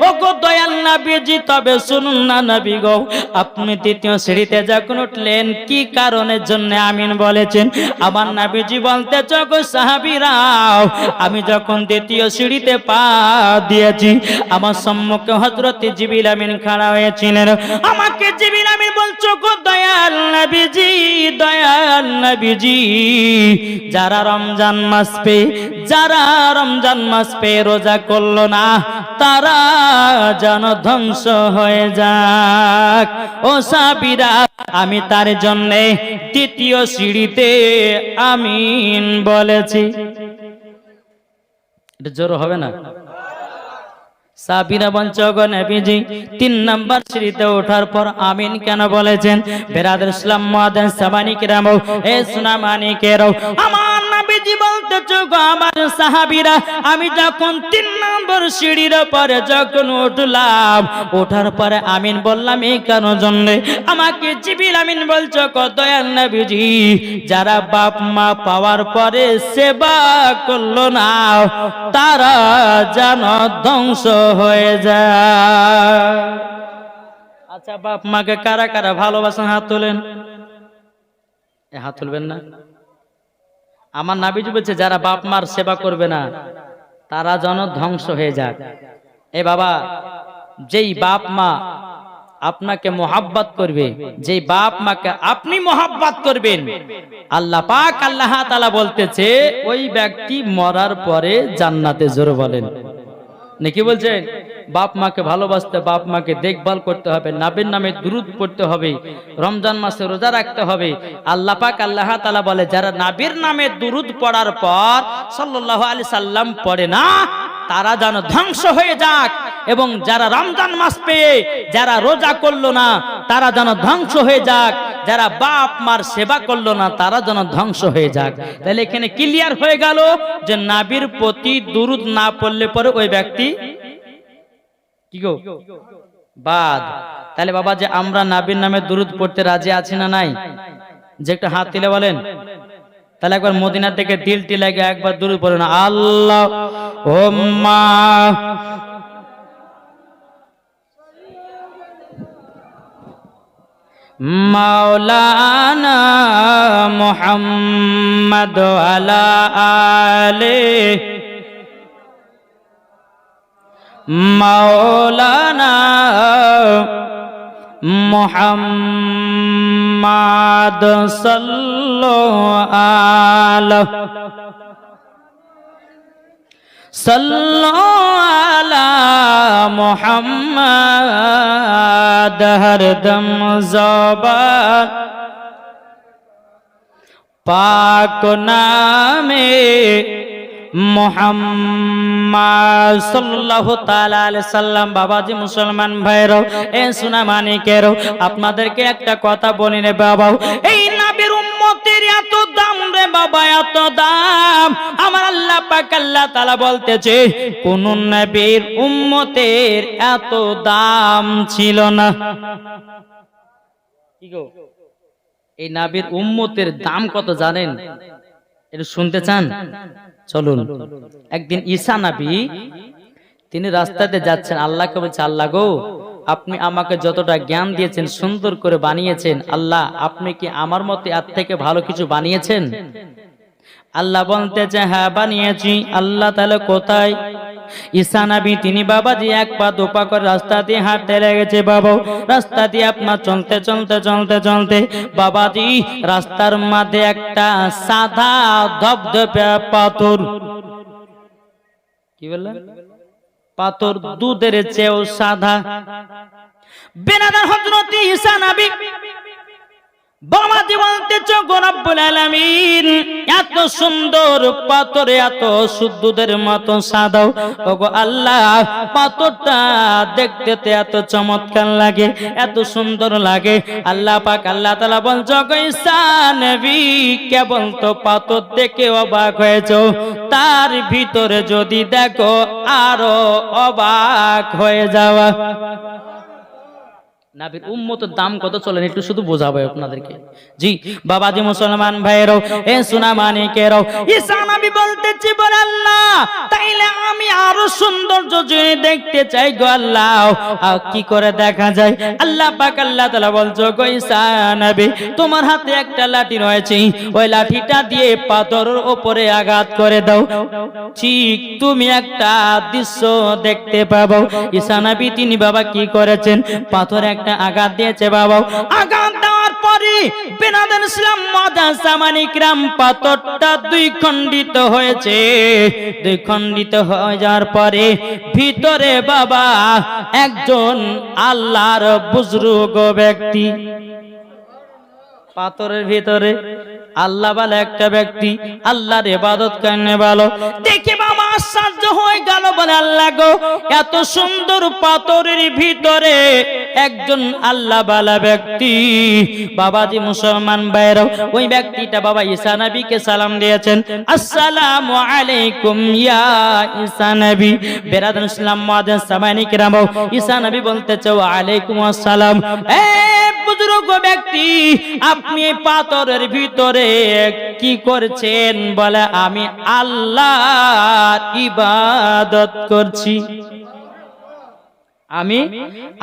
[SPEAKER 1] ওগো দয়াল নবীজি তবে শুনুন না নবী গো, আপনি দ্বিতীয় সিঁড়িতে যখন উঠলেন কি কারণের জন্য আমিন বলেছেন? আমার নবীজি বলতেছে গো সাহাবীরা, আমি যখন দ্বিতীয় সিঁড়িতে পা দিয়েছি আমার সম্মুখে হযরত জিবরিল আমিন খাড়া হয়েছিলেন। আমাকে জিবরিল আমিন বলছো গো দয়াল নবীজি, দয়াল নবীজি, যারা রমজান মাস পে রোজা করলো না তারা যেন ধ্বংস হয়ে যাক। ও সাহাবীরা, আমি তার জন্য দ্বিতীয় সিঁড়িতে আমিন বলেছি। এটা জোর হবে না? সাহাবীরা বলছে গো নবীজি ৩ নাম্বার সিঁড়িতে ওঠার পর আমিন কেন বলেছেন? বেরাদর ইসলাম মুআদ্দিন সামানি কিরাম, এ সুনামানি কেরাও, আমার নবীজি বলতেছে গো আমার সাহাবীরা, আমি যখন ৩ নম্বর সিঁড়ির পরে যখন উঠলাম, ওঠার পরে আমিন বললাম এই কেন জন্য? আমাকে জিবরিল আমিন বলছো গো দয়াল নবীজি, যারা বাপ মা পাওয়ার পরে সেবা করলো না তারা যেন ধ্বংস হয়ে যায়। আচ্ছা, বাপ মাকে কারা কারা ভালোবাসেন হাত তোলেন। হাত তুলবেন না? আমার নবীজি বলছে যারা বাপ মার সেবা করবে না তারা যেন ধ্বংস হয়ে যাক। এ বাবা, যেই বাপ মা আপনাকে মোহাব্বত করবে, যেই বাপ মাকে আপনি মোহাব্বত করবেন, আল্লাহ পাক আল্লাহ তাআলা বলতেছে ওই ব্যক্তি মরার পরে জান্নাতে। জোরে বলেন নাকি? বলছেন বাপ মাকে ভালোবাসতে, বাপ মাকে দেখভাল করতে হবে, নবীর নামে দুরূদ পড়তে হবে, রমজান মাসে রোজা রাখতে হবে। আল্লাহ পাক আল্লাহ তাআলা বলে যারা নবীর নামে দুরূদ পড়ার পর সাল্লাল্লাহু আলাইহি সাল্লাম পড়ে না তারা যেন ধ্বংস হয়ে যাক, এবং যারা রমজান মাস পেয়ে যারা রোজা করলো না তারা যেন ধ্বংস হয়ে যাক, যারা বাপ মার সেবা করলো না তারা যেন ধ্বংস হয়ে যাক। তাহলে এখানে ক্লিয়ার হয়ে গেল যে নবীর প্রতি দুরূদ না পড়লে পরে ওই ব্যক্তি কি গো বাদ। তাহলে বাবা, যে আমরা নবীর নামে দুরূদ পড়তে রাজি আছি না নাই? যে একটা হাত তুলে বলেন। তাহলে একবার মদিনা থেকে দিলটি লাগে একবার দুরূদ পড়েন, আল্লাহুম্মা মাওলানা মুহাম্মদ আলা আলে মাওলানা মুহাম্মদ সাল্লাল্লাহু আলা মুহাম্মদ হরদম জবান পাক নামে মুহাম্মদ সাল্লাল্লাহু তাআলা আলাইহি সাল্লাম। বাবাজি মুসলমান ভাইরাও, এ সোনা মানিকেরও, আপনাদেরকে একটা কথা বলি রে বাবা, এই নবীর উম্মতের এত দাম রে বাবা, এত দাম। আমার আল্লাহ পাক আল্লাহ তাআলা বলতেছে কোন নবীর উম্মতের এত দাম ছিল না। কি গো, এই নবীর উম্মতের দাম কত জানেন? এটা শুনতে চান? চলুন। একদিন ঈসা নবী তিনি রাস্তাতে যাচ্ছেন, আল্লাহকে বলছে আল্লাহ গো, আপনি আমাকে যতটা জ্ঞান দিয়েছেন, সুন্দর করে বানিয়েছেন, আল্লাহ আপনি কি আমার মতে এর থেকে ভালো কিছু বানিয়েছেন? আল্লাহ বলতেছে হ্যাঁ বানিয়েছি। আল্লাহ তাহলে কোথায়? ঈসা নবী তিনি বাবাজি এক পা দু পা করে রাস্তা দিয়ে হাঁটতে লেগেছে। বাবা রাস্তা দিয়ে আপনার চলতে চলতে চলতে চলতে বাবাজি রাস্তার মাঝে একটা সাদা ধবধবে পাথর, কি বললেন? পাথর দুধের চেয়েও সাদা। বেনাদার হযরত ঈসা নবী বাবাজি বলতেছে গো রব্বুল আলামিন, এত সুন্দর পাথর, এত দুধের মতো সাদা, ওগো আল্লাহ পাথরটা দেখতে এত চমৎকার লাগে, এত সুন্দর লাগে। আল্লাহ পাক আল্লাহ তাআলা বলছো গো ঈসা নবী, কেবল তো পাথর দেখে অবাক হয়েছো, তার ভিতরে যদি দেখো আরো অবাক হয়ে যাওয়া। নবীর উম্মতের দাম কত চলেন একটু শুধু বোঝাবো আপনাদেরকে। জি বাবাজি মুসলমান ভাইয়েরও, এ সোনা মানিকেরও, ঈসা নবী বলতেছি বল আল্লাহ তাইলে আমি আরো সৌন্দর্য যদি দেখতে চাই গো আল্লাহ, কি করে দেখা যায়? আল্লাহ পাক আল্লাহ তাআলা বলছো গো ঈসা নবী, তোমার হাতে একটা লাঠি রয়েছে, ওই লাঠিটা দিয়ে পাথরের উপরে আঘাত করে দাও, ঠিক তুমি একটা দৃশ্য দেখতে পাবো। ঈসা নবী তিনি বাবা কি করেছেন? পাথরে একটা আঘাত দিয়েছে বাবা। আঘাত দেওয়ার পরে বিনাদান ইসলাম মাদান সামানি গ্রাম পাথরটা দুই খণ্ডিত হয়েছে। দুই খণ্ডিত হয়ে যাওয়ার পরে ভিতরে বাবা একজন আল্লাহর বুজুর্গ ব্যক্তি, পাথরের ভিতরে আল্লাহ বলে একটা ব্যক্তি আল্লাহর ইবাদত করনে ভালো দেখে বাবা আশ্চর্য হয়ে গেল, বলে আল্লাহ গো, এত সুন্দর পাথরের ভিতরে একজন আল্লাহ বালা ব্যক্তি। বাবাজি মুসলমান ভাইরাও, ওই ব্যক্তিটা বাবা ঈসা নবীকে সালাম দিয়েছেন, আসসালামু আলাইকুম ইয়া ঈসা নবী। বেরাদান ইসলাম মুআদ্দিন সামানি কিরাম, ঈসা নবী বলতেছে ওয়া আলাইকুম আসসালাম। বুজুর্গ ব্যক্তি, আপনি পাথরের ভিতরে কি করছেন? বলে আমি আল্লাহর ইবাদত করছি, আমি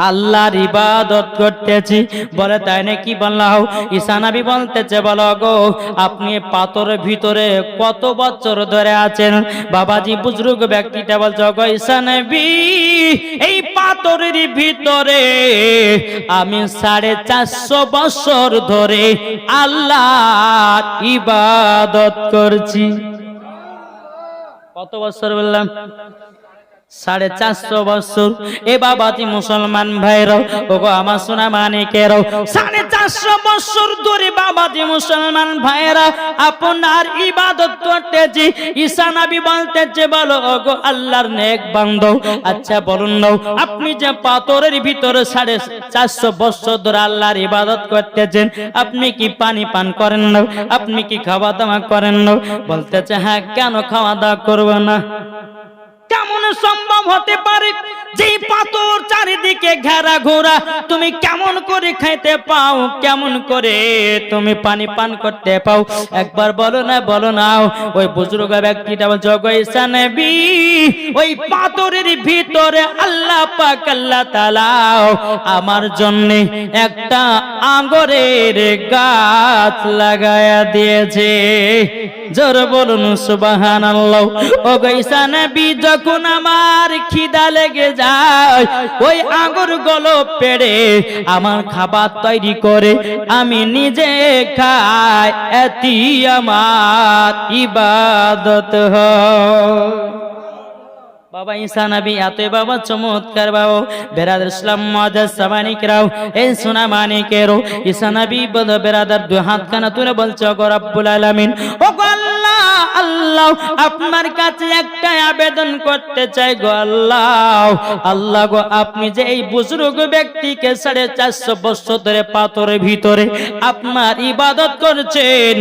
[SPEAKER 1] আল্লাহর ইবাদত করতেছি। বলে তাই নাকি? বললাম। ঈসা নবী বলতেছে, বলো গো, আপনি পাথরের ভিতরে কত বছর ধরে আছেন? বাবাজি বুজুর্গ ব্যক্তিটা বলছে, গো ঈসা নবী, এই পাথরের ভিতরে আমি 450 বছর ধরে আল্লাহর ইবাদত করছি। কত বছর বললাম? 450 বছর। এ বাবাজি মুসলমান ভাইরাও, ওগো আমার সোনা মানিকেরাও, 450 বছর ধরে বাবাজি মুসলমান ভাইরা আপনার ইবাদত করতেছি। ঈসা নবী বলতেছে, বলো ওগো আল্লাহর নেক বান্দা, আচ্ছা বলুন না, আপনি যে পাথরের ভিতরে 450 বছর ধরে আল্লাহর ইবাদত করতেছেন, আপনি কি পানি পান করেন না? আপনি কি খাওয়া দাওয়া করেন না? বলতেছে, হ্যাঁ, কেন খাওয়া দাওয়া করব না? কেমন সম্ভব হতে পারে যে পাথর চারিদিকে ঘেরা ঘোরা, তুমি কেমন করে খাইতে পাও? কেমন করে তুমি পানি পান করতে পাও? একবার বলো না, বলো না। ওই বুজুর্গ ব্যক্তিটা বলছে, গো ঈসা নবী, ওই পাথরের ভিতরে আল্লাহ পাক আল্লাহ তাআলা আমার জন্য একটা আঙ্গুরের গাছ লাগায়া দিয়েছে। জোরে বলুন সুবহানাল্লাহ। ও গো ঈসা নবী, যখন আমার খিদা লেগে যায়, ওই আঙ্গুর গুলো পেড়ে আমার খাবার তৈরি করে আমি নিজে খাই, এটি আমার ইবাদত হয়। বাবা ঈসা নবী এতই বাবা চমৎকার বাবা। বেরাদার ইসলাম মুআদ্দিন সামানি কিরাম, এই সোনা মানিকেরও, ঈসা নবী বলে বেরাদার দুই হাত কানা তুলে বলছে, গো রব্বুল আলামিন, ও গো আল্লাহ, আল্লাহ আপনার কাছে একটা আবেদন করতে চাই গো আল্লাহ। আল্লাহ গো, আপনি যে এই বুজুর্গ ব্যক্তিকে 450 বছর ধরে পাথরের ভিতরে আপনার ইবাদত করছেন,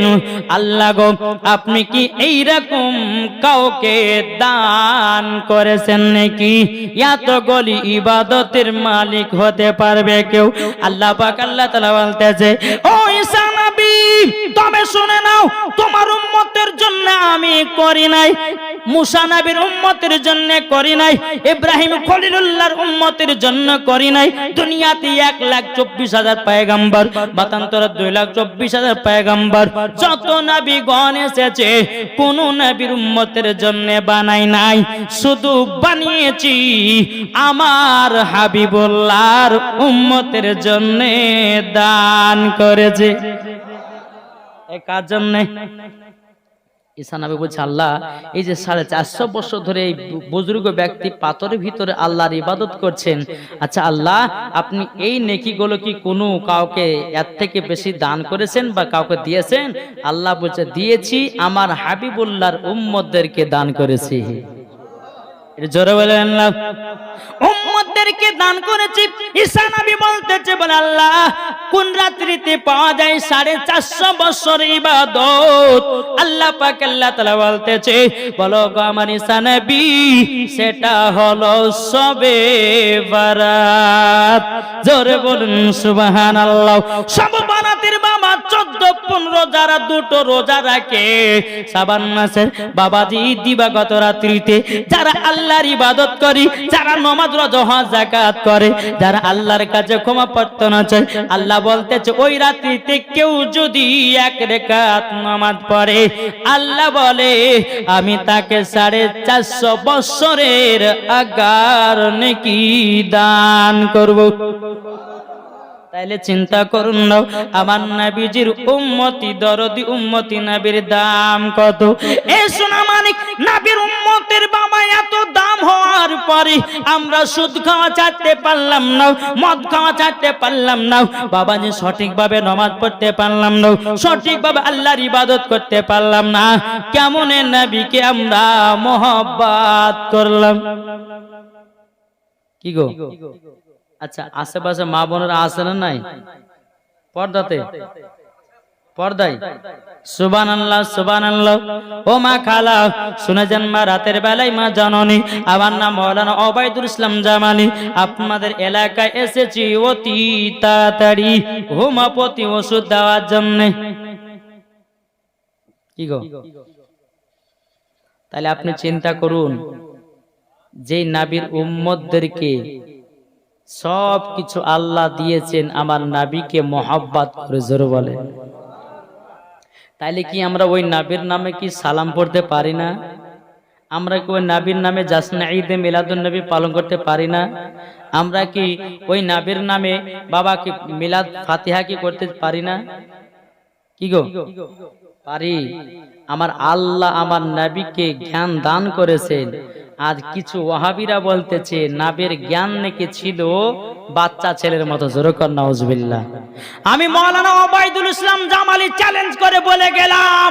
[SPEAKER 1] আল্লাহ গো, আপনি কি এইরকম কাউকে দান করেছেন নাকি? এত গলি ইবাদতের মালিক হতে পারবে কেউ? আল্লাহ পাক আল্লাহ তাআলা বলতেছে, ও ঈসা নবী, তবে শুনে নাও, তোমার উম্মতের জন্য আমি করি নাই, মুসা নবীর উম্মতের জন্য করি নাই, ইব্রাহিম খলিলুল্লাহর উম্মতের জন্য করি নাই। দুনিয়াতে 1,24,000 পয়গম্বর, বাতান্তরে 2,24,000 পয়গম্বর, যত নবীগণ এসেছে কোন নবীর উম্মতের জন্য বানাই নাই, শুধু বানিয়েছি আমার হাবিবুল্লাহর উম্মতের জন্য দান করেছে। এই কার জন্য? ঈসা নবী বলছে, আল্লাহ, এই যে 450 বছর ধরে এই বুজুর্গ ব্যক্তি পাথরের ভিতরে আল্লাহর ইবাদত করছেন, আচ্ছা আল্লাহ, আপনি এই নেকিগুলো কি কোনো কাউকে এর থেকে বেশি দান করেছেন বা কাউকে দিয়েছেন? আল্লাহ বলছে, দিয়েছি, আমার হাবিবুল্লাহর উম্মতদেরকে দান করেছি। জোরে বলেন না, উম্মতদেরকে দান করেছি। ঈসা নবী বলতেছে, বলে আল্লাহ, কোন রাত্রিতে পাওয়া যায় 450 বছর ইবাদত? আল্লাহ পাক আল্লাহ তাআলা বলতেছে, বলো গো আমার ঈসা নবী, সেটা হলো শবে বরাত। জোরে বলুন সুবহানাল্লাহ। শবে বরাতের বাবা 14-15 যারা দুটো রোজা রাখে শাবান মাসের বাবাজি দিবাগত রাত্রিতে, যারা আল্লাহর ইবাদত করে, যারা নামাজ রোজা হজ যাকাত করে, যারা আল্লাহর কাছে ক্ষমা প্রার্থনা চায়, আল্লাহ বলতেছে ওই রাত্রিতে কেউ যদি 1 রাকাত নামাজ পড়ে, আল্লাহ বলে আমি তাকে 450 বছরের আগার নেকি দান করব। তাইলে চিন্তা করুন না আমার নবীজির উম্মতি দরদি উম্মতি নবীর দাম কত। এ সোনা মানিক, নবীর উম্মতের বাবা এত দাম হওয়ার পরে আমরা সুদ খাওয়া ছাড়তে পারলাম না, মদ খাওয়া ছাড়তে পারলাম না, বাবাজি সঠিকভাবে নামাজ পড়তে পারলাম না, সঠিকভাবে আল্লাহর ইবাদত করতে পারলাম না, কেমনে নবীকে আমরা মহব্বত করলাম। কি গো? আচ্ছা, আশেপাশে মা বোনেরা আছে না নাই? পর্দাতে, পর্দায় সুবহানাল্লাহ সুবহানাল্লাহ। ও মা খালা শুনেছেন মা, রাতের বেলায় মা জননী, আমার নাম মাওলানা ওবায়দুল ইসলাম জামানি, আপনাদের এলাকায় এসেছি অতি তাড়াতাড়ি হোমিওপ্যাথি ওষুধ দেওয়ার জন্য। কি গো? তাহলে আপনি চিন্তা করুন, যেই নবীর উম্মতদেরকে সব কিছু আল্লাহ দিয়েছেন, আমার নবীকে মহব্বত করে জোরে বলে, তাইলে কি আমরা ওই নবীর নামে কি সালাম পড়তে পারি না? আমরা কি ওই নবীর নামে জাসনা ঈদে মিলাদুন নবী পালন করতে পারি না? আমরা কি ওই নবীর নামে বাবাকে মিলাদ ফাতিহা কি করতে পারি না? কি গো? পারি। আমার আল্লাহ আমার নবীকে জ্ঞান দান করেছেন। আজ কিছু ওয়াহাবিরা বলতেছে নবীর জ্ঞান নাকি ছিল বাচ্চা ছেলের মতো। জোরে কর নাউজুবিল্লাহ। আমি মাওলানা ওবায়দুল ইসলাম জামালি চ্যালেঞ্জ করে বলে গেলাম,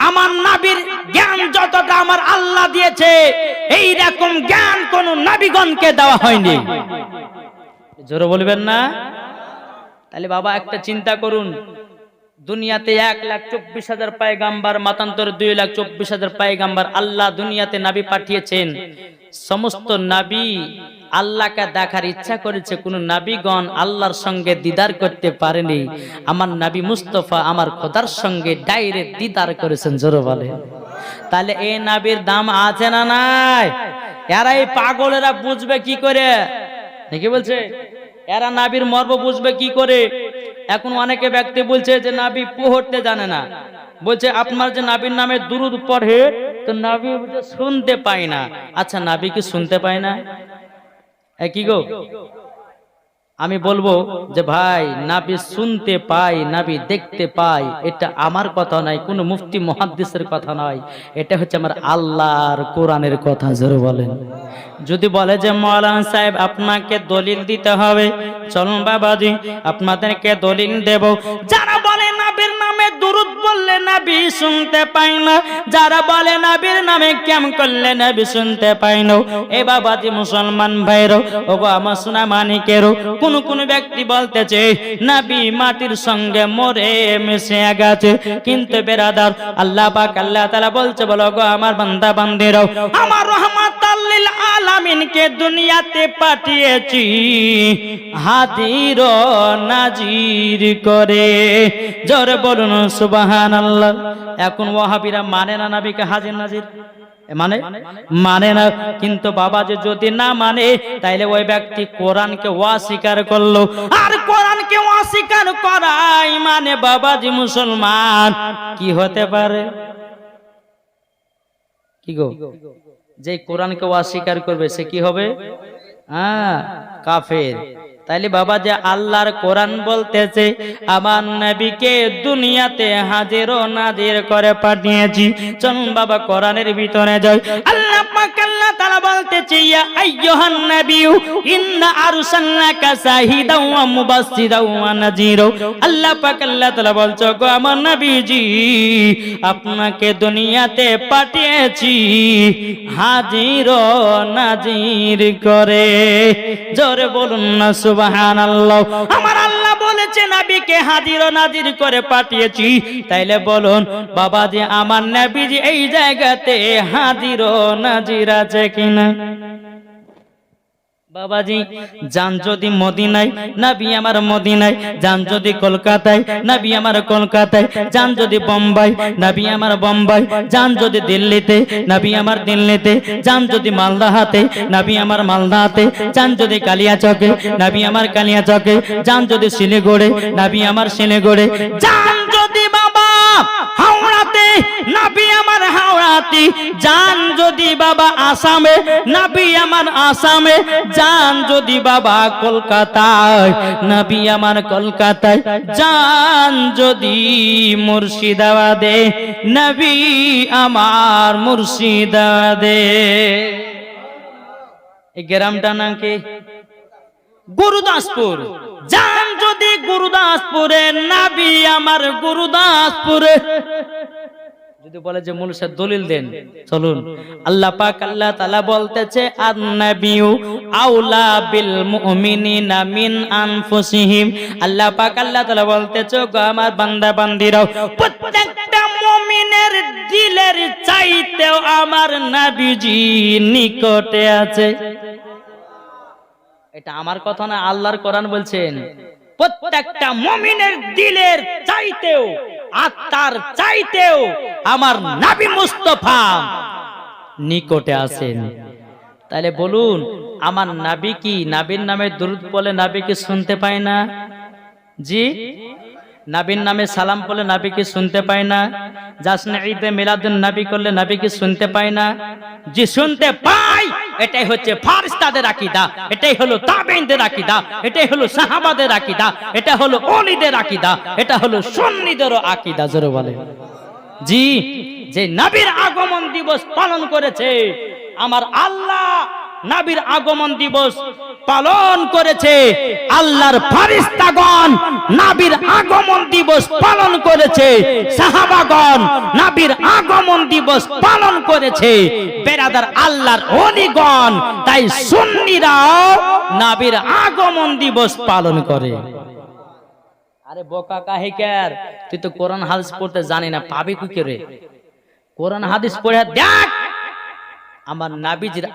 [SPEAKER 1] আমার নবীর জ্ঞান যতটা আমার আল্লাহ দিয়েছে, এই রকম জ্ঞান কোন নবীগণকে দেওয়া হয়নি। জোরে বলবেন না? তাহলে বাবা একটা চিন্তা করুন, দুনিয়াতে 1,24,000 পয়গাম্বার, মতান্তর 2,24,000 পয়গাম্বার আল্লাহ দুনিয়াতে নবী পাঠিয়েছেন। সমস্ত নবী আল্লাহকে দেখার ইচ্ছা করেছে, কোন নবীগণ আল্লাহর সঙ্গে দিদার করতে পারেনি। আমার নবী মুস্তাফা আমার খোদার সঙ্গে ডাইরেক্ট দিদার করেছেন। জোরে বলে। তাহলে এই নবীর দাম আছে না নাই? এরা এই পাগলেরা বুঝবে কি করে? নাকি বলছে এরা নবীর মর্ম বুঝবে কি করে? এখন অনেকে ব্যক্তি বলছে যে নবী পড়তে জানে না, বলছে আপনার যে নবীর নামে দুরূদ পড়ে তো নবী শুনতে পায় না। আচ্ছা, নবী কি শুনতে পায় না? কি গো? আমি বলবো যে ভাই, নবী শুনতে পায়, নবী দেখতে পায়, এটা আমার কথা নয়, কোন মুফতি মুহাদ্দিসের কথা নয়, এটা হচ্ছে আমার আল্লাহর কোরআনের কথা। জোরে বলেন। যদি বলে যে মাওলানা সাহেব আপনাকে দলিল দিতে হবে, চলুন বাবাজি আপনাদেরকে দলিল দেব। যারা বলে নবীর নামে দুরূদ বললে নবী শুনতে পায় না, যারা বলে নবীর নামে ক্যাম করলে নবী শুনতে পায় না, এ বাবাজি মুসলমান ভাইরো, ওগো আমার সোনা মানিকেরও, কোন কোন ব্যক্তি বলতেছে নবী মাটির সঙ্গে মরে মিশে গেছে। কিন্তু বেরাদার, আল্লাহ পাক আল্লাহ তাআলা বলছে, বলো গো আমার বান্দা বান্দিরাও, আমার রহমাতাল লিল আলামিনকে দুনিয়াতে পাঠিয়েছি হাজির ও নাজির করে। জোরে বলুন সুবহানাল্লাহ। এখন ওয়াহাবিরা মানে না নবীকে হাজির নাজির, মানে না। কিন্তু বাবা যে যদি না মানে, তাইলে ওই ব্যক্তি কোরআনকে অস্বীকার করলো। আর কোরআনকে অস্বীকার করাই মানে বাবাজি মুসলমান কি হতে পারে? কি গো? যে কোরআনকে অস্বীকার করবে সে কি হবে? কাফের। তাইলে বাবা যে আল্লাহর কোরআন বলতেছে আমার নবীকে দুনিয়াতে হাজির ও নাজির করে পাঠিয়েছি। চলুন বাবা কোরআনের ভিতরে যাই। আল্লাহ পাক আল্লাহ তাআলা বলতেছে, ইয়া আইয়ুহান নাবিয়্যু ইন্না আরসালনাকা শাহিদাও ওয়া মুবাশশিরাও ওয়া নাযীরা। আল্লাহ পাক আল্লাহ তাআলা বলছে, গো আমার নবীজি আপনাকে দুনিয়াতে পাঠিয়েছি হাজির ও নাজির করে। জোরে বলুন না সুবহানাল্লাহ। আমার আল্লাহ বলেছে নবীকে হাজির ও নাজির করে পাঠিয়েছি। তাইলে বলুন বাবা যে আমার নবীজি এই জায়গাতে হাজির ও নাজির আছে কিনা? বাবাজি যান যদি মদিনায়, নবী আমার মদিনায়, যান যদি কলকাতায়, নবী আমার কলকাতায়, যান যদি বোম্বাই, নবী আমার বোম্বাই, যান যদি দিল্লিতে, নবী আমার দিল্লিতে, যান যদি মালদাহাতে, নবী আমার মালদাহাতে, যান যদি কালিয়াচকে, নবী আমার কালিয়াচকে, যান যদি শিলিগুড়ি, নবী আমার শিলিগুড়ি, যান যদি বাবা হাওড়াতে, নবী আমার হাওড়াতে, যান যদি বাবা আসামে, নবী আমার আসামে, যান যদি বাবা কলকাতায়, নবী আমার কলকাতায়, যান যদি মুর্শিদাবাদে, নবী আমার মুর্শিদাবাদে। এই গ্রামটা নাম কি? গুরুদাসপুর। যান যদি গুরুদাসপুরে, নবী আমার গুরুদাসপুরে। যদি বলে যে মূল সাহেব দলিল দেন, চলুন। আল্লাহ পাক আল্লাহ তাআলা বলতেছে আন-নাবিয়্যু আউলা বিল মুমিনিনা মিন আনফুসিহিম। আল্লাহ পাক আল্লাহ তাআলা বলতেছে গো আমার বান্দা বান্দীরাও, প্রত্যেকটা মুমিনের দিলের চাইতেও আমার নবীজি নিকটে আছে। এটা আমার কথা না, আল্লাহর কোরআন বলছেন প্রত্যেকটা মুমিনের দিলের চাইতেও, আত্মার চাইতেও আমার নবী মুস্তাফা নিকটে আছেন। তাহলে বলুন, আমার নবী কি নবীর নামে দরুদ বলে নবী কি শুনতে পায় না? জি, নবীর নামে সালাম বলে নবী কি শুনতে পায় না? জাসনে ঈদে মিলাদুন নবী করলে নবী কি শুনতে পায় না? জি শুনতে পায়। এটাই হচ্ছে ফারিস্তাদের আকীদা, এটাই হলো তাবেঈনদের আকীদা, এটাই হলো সাহাবাদের আকীদা, এটা হলো ওলিদের আকীদা, এটা হলো সুন্নিদের আকীদা। জোরে বলে জি। যে নবীর আগমন দিবস পালন করেছে আমার আল্লাহ, নবীর আগমন দিবস পালন করেছে আল্লাহর ফেরেশতাগণ, নবীর আগমন দিবস পালন করেছে সাহাবাগণ, নবীর আগমন দিবস পালন করেছে বেরাদার আল্লাহর ওলিগণ। তাই সুন্নিরাও নবীর আগমন দিবস পালন করে। আরে বোকা কাহিকার, তুই তো কোরআন হাদিস পড়তে জানি না, পাবি কি করে? কোরআন হাদিস পড়ে দেখ আমার নবীজির